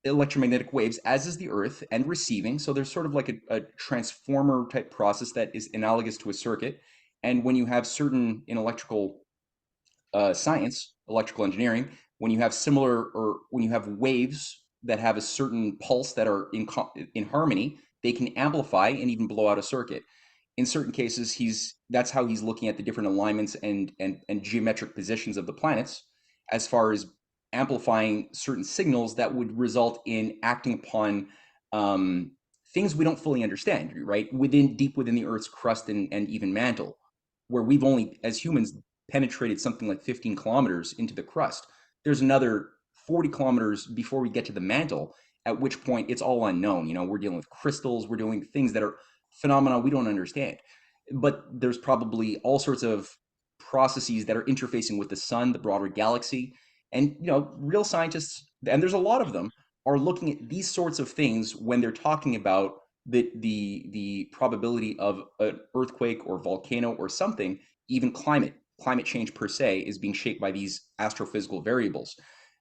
electromagnetic waves, as is the Earth, and receiving. So there's sort of like a transformer type process that is analogous to a circuit. And when you have certain in electrical science, electrical engineering, when you have similar, or when you have waves that have a certain pulse that are in harmony, they can amplify and even blow out a circuit. In certain cases, that's how he's looking at the different alignments and geometric positions of the planets, as far as amplifying certain signals that would result in acting upon things we don't fully understand, right? Deep within the Earth's crust and even mantle, where we've only, as humans, penetrated something like 15 kilometers into the crust. There's another 40 kilometers before we get to the mantle, at which point it's all unknown. We're dealing with crystals, we're doing things that are phenomena we don't understand. But there's probably all sorts of processes that are interfacing with the sun, the broader galaxy. And real scientists, and there's a lot of them, are looking at these sorts of things when they're talking about the probability of an earthquake or volcano or something. Even climate change per se is being shaped by these astrophysical variables,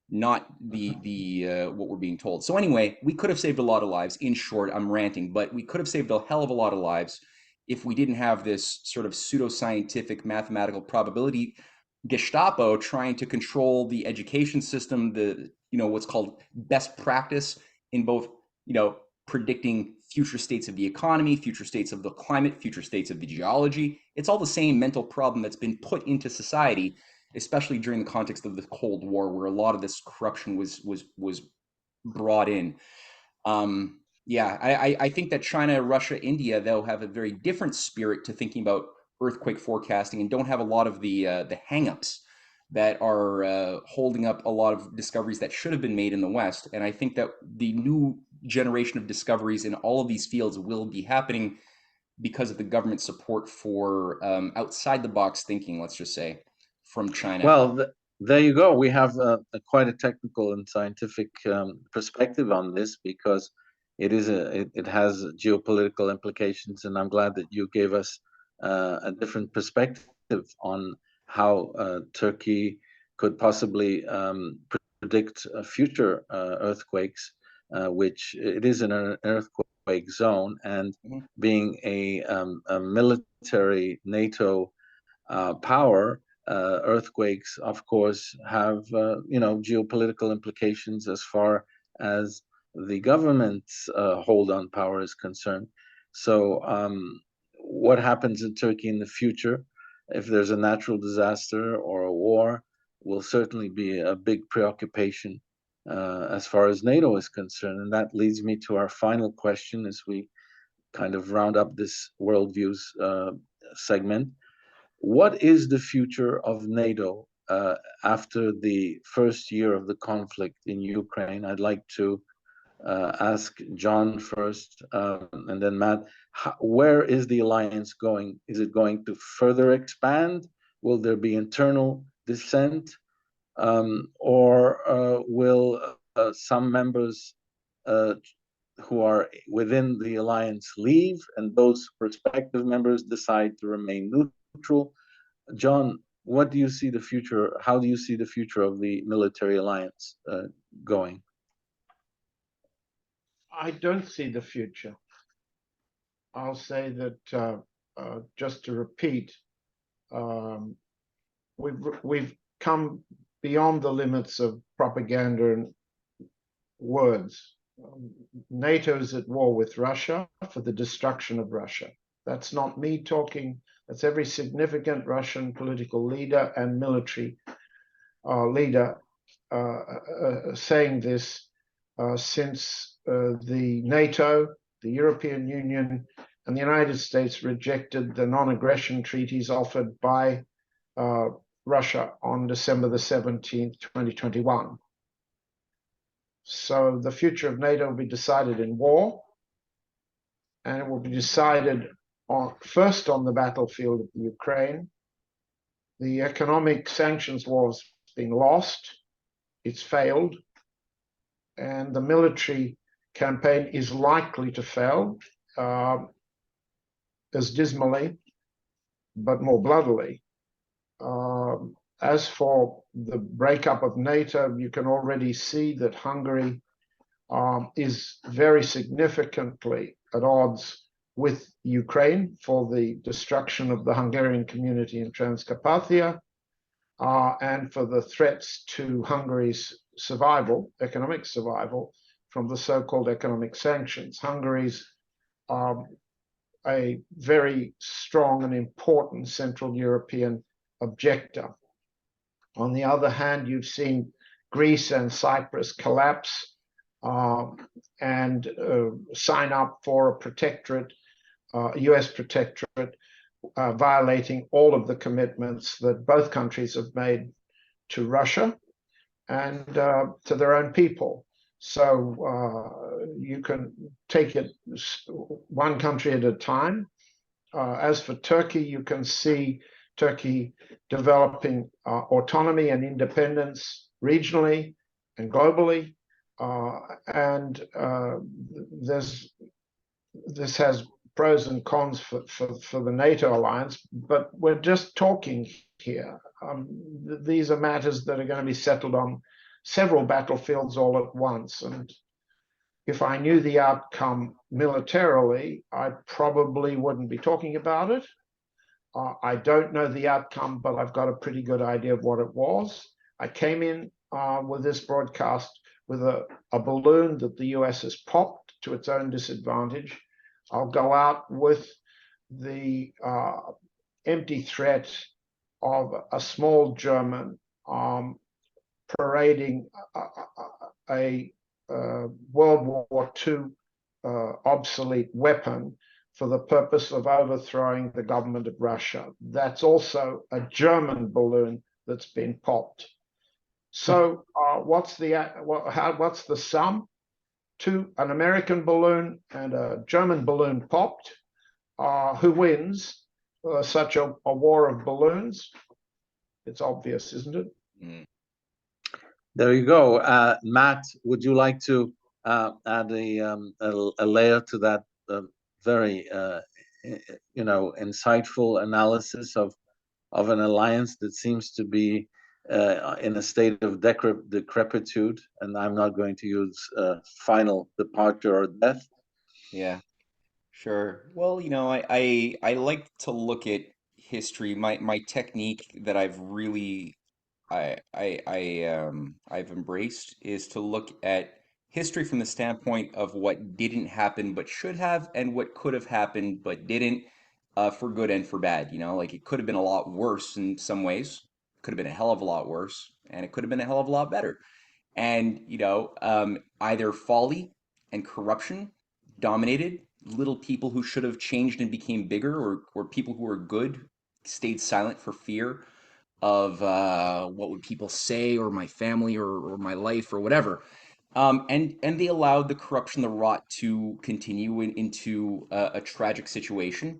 not the what we're being told. So anyway, we could have saved a lot of lives. In short, I'm ranting, but we could have saved a hell of a lot of lives if we didn't have this sort of pseudoscientific mathematical probability Gestapo trying to control the education system, the what's called best practice in both predicting future states of the economy, future states of the climate, future states of the geology. It's all the same mental problem that's been put into society, especially during the context of the Cold War, where a lot of this corruption was brought in. I think that China, Russia, India, though, have a very different spirit to thinking about earthquake forecasting and don't have a lot of the hangups that are holding up a lot of discoveries that should have been made in the West. And I think that the new generation of discoveries in all of these fields will be happening because of the government support for outside the box thinking, let's just say, from China. Well, there you go. We have quite a technical and scientific perspective on this, because it has geopolitical implications, and I'm glad that you gave us a different perspective on how Turkey could possibly predict future earthquakes, which it is in an earthquake zone, and being a military NATO power. Earthquakes, of course, have geopolitical implications as far as the government's hold on power is concerned. So, what happens in Turkey in the future, if there's a natural disaster or a war, will certainly be a big preoccupation as far as NATO is concerned. And that leads me to our final question as we kind of round up this Worldviews segment. What is the future of NATO after the first year of the conflict in Ukraine? I'd like to ask John first, and then Matt. Where is the alliance going? Is it going to further expand? Will there be internal dissent? Or will some members who are within the alliance leave, and those prospective members decide to remain neutral? John, what do you see the future? How do you see the future of the military alliance going? I don't see the future. I'll say that, just to repeat, we've come beyond the limits of propaganda and words. NATO is at war with Russia for the destruction of Russia. That's not me talking. That's every significant Russian political leader and military leader saying this since the NATO, the European Union, and the United States rejected the non-aggression treaties offered by Russia on December the 17th, 2021. So the future of NATO will be decided in war, and it will be decided first on the battlefield of Ukraine. The economic sanctions war has been lost, it's failed, and the military campaign is likely to fail as dismally, but more bloodily. As for the breakup of NATO, you can already see that Hungary is very significantly at odds with Ukraine for the destruction of the Hungarian community in Transcarpathia and for the threats to Hungary's survival, economic survival, from the so-called economic sanctions. Hungary's a very strong and important Central European objector. On the other hand, you've seen Greece and Cyprus collapse and sign up for a protectorate, US protectorate, violating all of the commitments that both countries have made to Russia and to their own people. So you can take it one country at a time. As for Turkey, you can see Turkey developing autonomy and independence regionally and globally. This has pros and cons for the NATO alliance, but we're just talking here. These are matters that are going to be settled on several battlefields all at once. And if I knew the outcome militarily, I probably wouldn't be talking about it. I don't know the outcome, but I've got a pretty good idea of what it was. I came in with this broadcast with a balloon that the US has popped to its own disadvantage. I'll go out with the empty threat of a small German parading a World War II obsolete weapon for the purpose of overthrowing the government of Russia. That's also a German balloon that's been popped. So what's the sum? An American balloon and a German balloon popped. Who wins such a war of balloons? It's obvious, isn't it? Mm. There you go. Matt, would you like to add a layer to that very insightful analysis of an alliance that seems to be in a state of decrepitude, and I'm not going to use final departure or death? Yeah, sure. Well, I like to look at history. My technique that I've really I've embraced is to look at history from the standpoint of what didn't happen but should have, and what could have happened but didn't, for good and for bad. Like it could have been a lot worse in some ways, could have been a hell of a lot worse, and it could have been a hell of a lot better. And either folly and corruption dominated, little people who should have changed and became bigger, or people who were good stayed silent for fear of what would people say, or my family, or my life, or whatever. And they allowed the corruption, the rot, to continue into a tragic situation.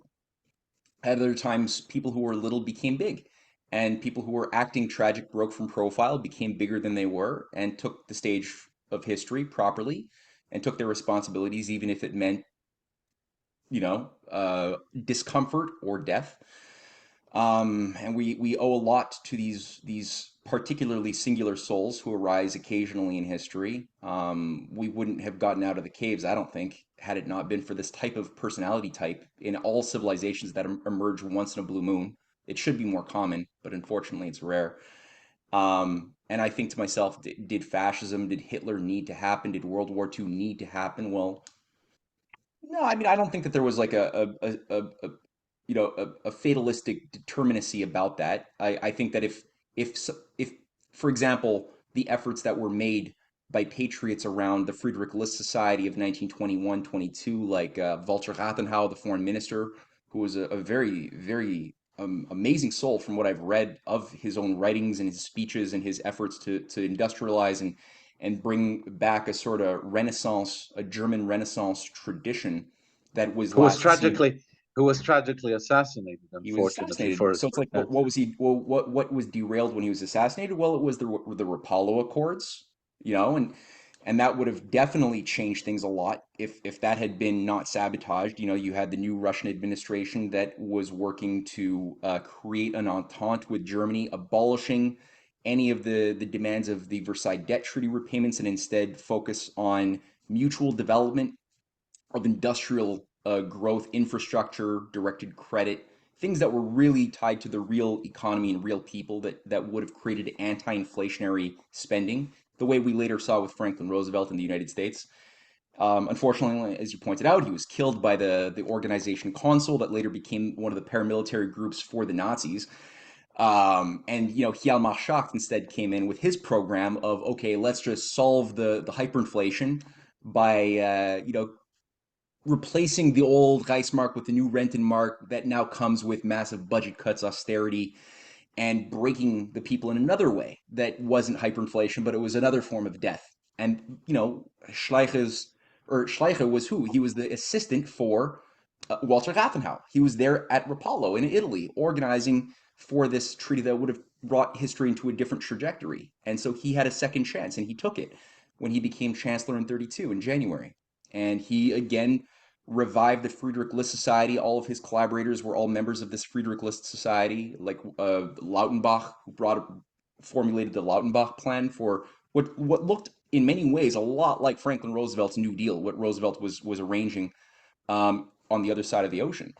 At other times, people who were little became big, and people who were acting tragic broke from profile, became bigger than they were, and took the stage of history properly, and took their responsibilities, even if it meant, discomfort or death. And we owe a lot to these particularly singular souls who arise occasionally in history. We wouldn't have gotten out of the caves, I don't think, had it not been for this type of personality type in all civilizations that emerge once in a blue moon. It should be more common, but unfortunately it's rare. And I think to myself, did fascism, did Hitler need to happen? Did World War II need to happen? Well, no, I mean, I don't think that there was like a fatalistic determinacy about that. I think that if for example the efforts that were made by patriots around the Friedrich List Society of 1921-22, like Walter Rathenau, the foreign minister, who was a very amazing soul from what I've read of his own writings and his speeches and his efforts to industrialize and bring back a sort of Renaissance, a German Renaissance tradition that was who was last seen. tragically who was tragically assassinated, He was unfortunately, assassinated. for his So it's like, yeah. what was he? Well, what was derailed when he was assassinated? Well, it was the Rapallo Accords, and that would have definitely changed things a lot if that had been not sabotaged. You had the new Russian administration that was working to create an entente with Germany, abolishing any of the demands of the Versailles Debt Treaty repayments, and instead focus on mutual development of industrial growth, infrastructure, directed credit, things that were really tied to the real economy and real people that would have created anti-inflationary spending, the way we later saw with Franklin Roosevelt in the United States. Unfortunately, as you pointed out, he was killed by the organization Consul that later became one of the paramilitary groups for the Nazis. And Hjalmar Schacht instead came in with his program of, okay, let's just solve the hyperinflation by replacing the old Reismark with the new Rentenmark that now comes with massive budget cuts, austerity, and breaking the people in another way that wasn't hyperinflation, but it was another form of death. And Schleicher was who? He was the assistant for Walter Rathenau. He was there at Rapallo in Italy, organizing for this treaty that would have brought history into a different trajectory. And so he had a second chance, and he took it when he became chancellor in 32 in January. And he again revived the Friedrich List Society. All of his collaborators were all members of this Friedrich List Society, like Lautenbach, who formulated the Lautenbach plan for what looked in many ways a lot like Franklin Roosevelt's New Deal, what Roosevelt was arranging on the other side of the ocean.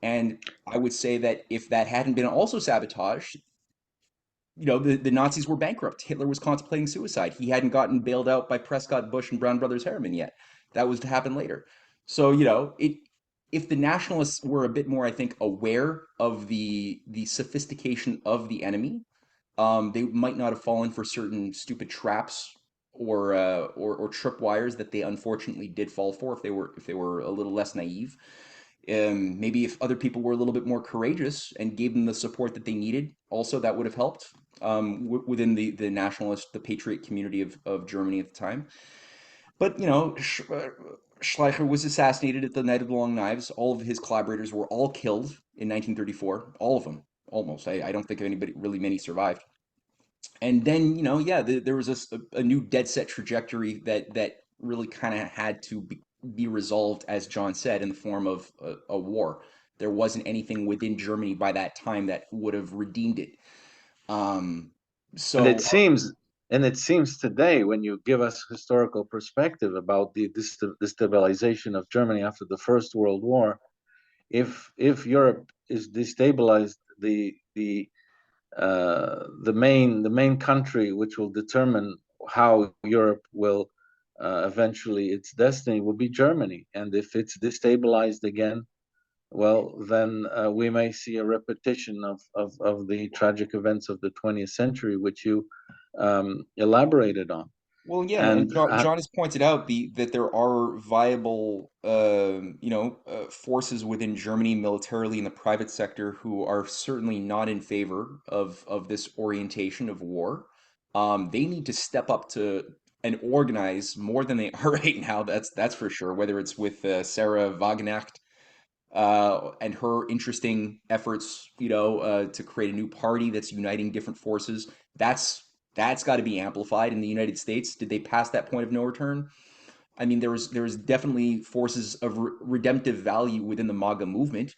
And I would say that if that hadn't been also sabotaged, the Nazis were bankrupt. Hitler was contemplating suicide. He hadn't gotten bailed out by Prescott Bush and Brown Brothers Harriman yet. That was to happen later. So, if the nationalists were a bit more, I think, aware of the sophistication of the enemy, they might not have fallen for certain stupid traps or tripwires that they unfortunately did fall for if they were a little less naive. Maybe if other people were a little bit more courageous and gave them the support that they needed, also that would have helped within the nationalist, the patriot community of Germany at the time. But Schleicher was assassinated at the Night of the Long Knives. All of his collaborators were all killed in 1934. All of them, almost. I don't think anybody, really many, survived. And then there was a new dead set trajectory that really kind of had to be resolved, as John said, in the form of a war. There wasn't anything within Germany by that time that would have redeemed it. Um, And it so seems, and it seems today, when you give us historical perspective about the destabilization of Germany after the First World War, if Europe is destabilized, the main country which will determine how Europe will eventually its destiny will be Germany, and if it's destabilized again, well, then we may see a repetition of the tragic events of the 20th century, which you elaborated on. Well, yeah, and And John has pointed out that there are viable, forces within Germany militarily in the private sector who are certainly not in favor of this orientation of war. They need to step up to and organize more than they are right now. That's for sure. Whether it's with Sarah Wagenknecht and her interesting efforts, to create a new party that's uniting different forces. That's got to be amplified in the United States. Did they pass that point of no return? I mean, there was definitely forces of redemptive value within the MAGA movement.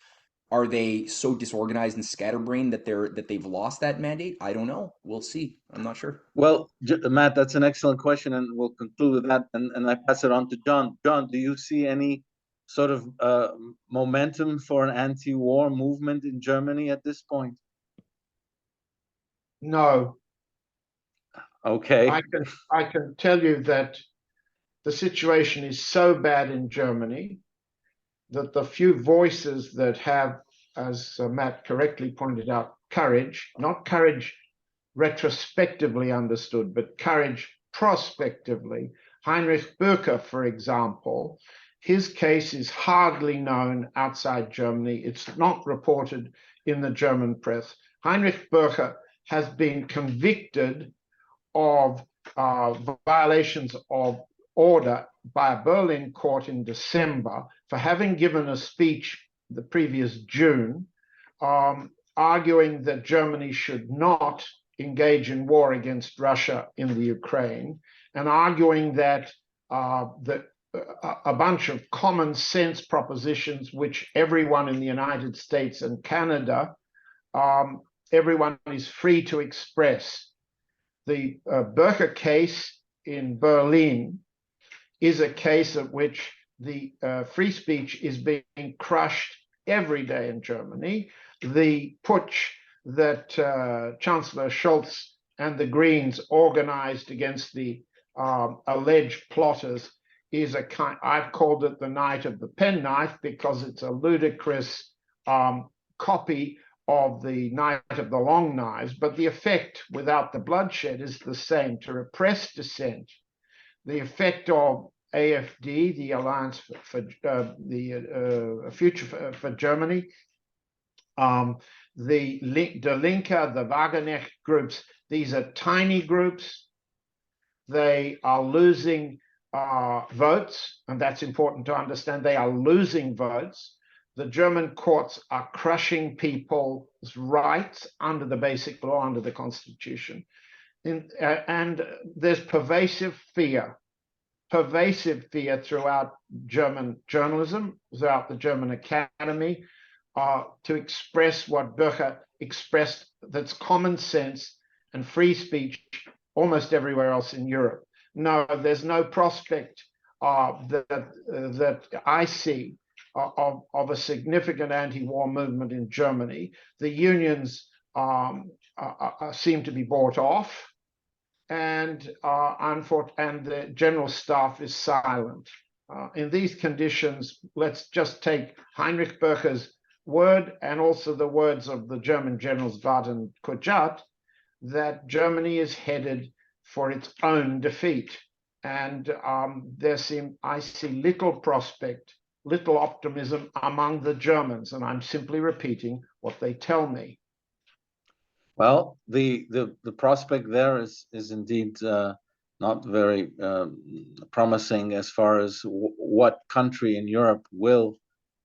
Are they so disorganized and scatterbrained that they've lost that mandate? I don't know. We'll see. I'm not sure. well, Matt, that's an excellent question, and we'll conclude with that. And I pass it on to John. John, do you see any sort of momentum for an anti-war movement in Germany at this point? No. Okay. I can tell you that the situation is so bad in Germany that the few voices that have, as Matt correctly pointed out, courage, not courage retrospectively understood, but courage prospectively. Heinrich Böker, for example, his case is hardly known outside Germany. It's not reported in the German press. Heinrich Böker has been convicted of violations of order by a Berlin court in December for having given a speech the previous June, arguing that Germany should not engage in war against Russia in the Ukraine, and arguing that a bunch of common sense propositions which everyone in the United States and Canada, everyone is free to express. The Böker case in Berlin is a case at which the free speech is being crushed every day in Germany. The putsch that Chancellor Scholz and the Greens organized against the alleged plotters is a kind, I've called it the night of the penknife because it's a ludicrous copy of the night of the long knives, but the effect without the bloodshed is the same, to repress dissent. The effect of AfD, the Alliance for the Future for Germany, the De Linke, the Wagenknecht groups, these are tiny groups. They are losing votes, and that's important to understand. They are losing votes. The German courts are crushing people's rights under the basic law, under the constitution. And there's pervasive fear throughout German journalism, throughout the German academy, to express what Böker expressed, that's common sense and free speech almost everywhere else in Europe. No, there's no prospect that I see of a significant anti-war movement in Germany. The unions seem to be bought off, and the general staff is silent. In these conditions, let's just take Heinrich Böker's word and also the words of the German generals Watt and Kujat, that Germany is headed for its own defeat. And I see little prospect, little optimism among the Germans, and I'm simply repeating what they tell me. Well, the prospect there is indeed not very promising as far as what country in Europe will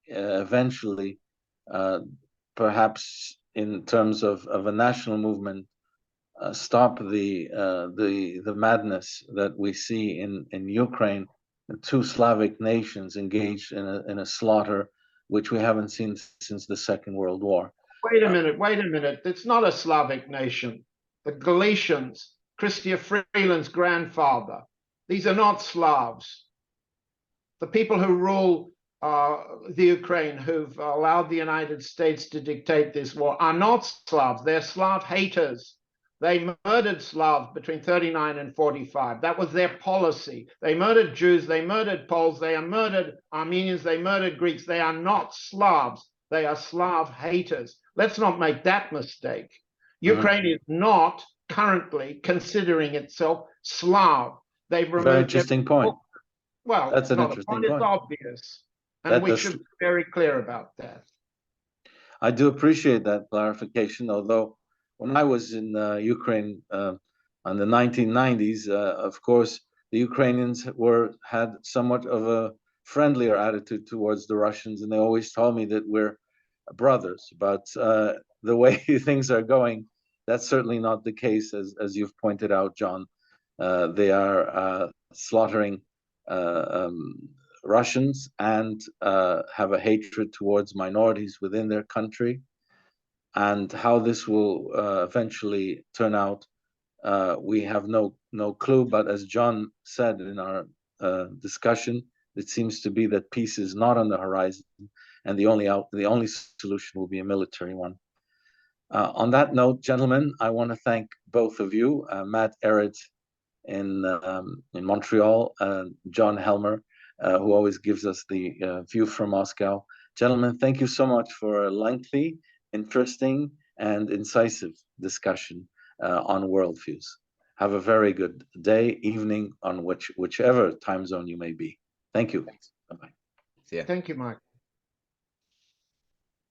eventually, perhaps in terms of a national movement, stop the madness that we see in Ukraine. Two Slavic nations engaged in a slaughter which we haven't seen since the Second World War. Wait a minute. It's not a Slavic nation. The Galicians, Chrystia Freeland's grandfather, these are not Slavs. The people who rule the Ukraine, who've allowed the United States to dictate this war, are not Slavs. They're Slav haters. They murdered Slavs between 39 and 45. That was their policy. They murdered Jews, they murdered Poles, they murdered Armenians, they murdered Greeks. They are not Slavs. They are Slav haters. Let's not make that mistake. Ukraine is not currently considering itself Slav. They've removed. Very interesting point. Well, that's an interesting point. It's obvious, and we should be very clear about that. I do appreciate that clarification, although when I was in Ukraine in the 1990s, of course, the Ukrainians had somewhat of a friendlier attitude towards the Russians, and they always told me that we're brothers. But the way things are going, that's certainly not the case, as you've pointed out, John. They are slaughtering Russians and have a hatred towards minorities within their country. And how this will eventually turn out, we have no clue. But as John said in our discussion, it seems to be that peace is not on the horizon, and the only solution will be a military one. On that note, gentlemen, I want to thank both of you, Matt Ehret in Montreal, John Helmer, who always gives us the view from Moscow. Gentlemen, thank you so much for a lengthy, interesting, and incisive discussion on worldviews. Have a very good day, evening, on whichever time zone you may be. Thank you. Bye-bye. See ya. Thank you, Mike.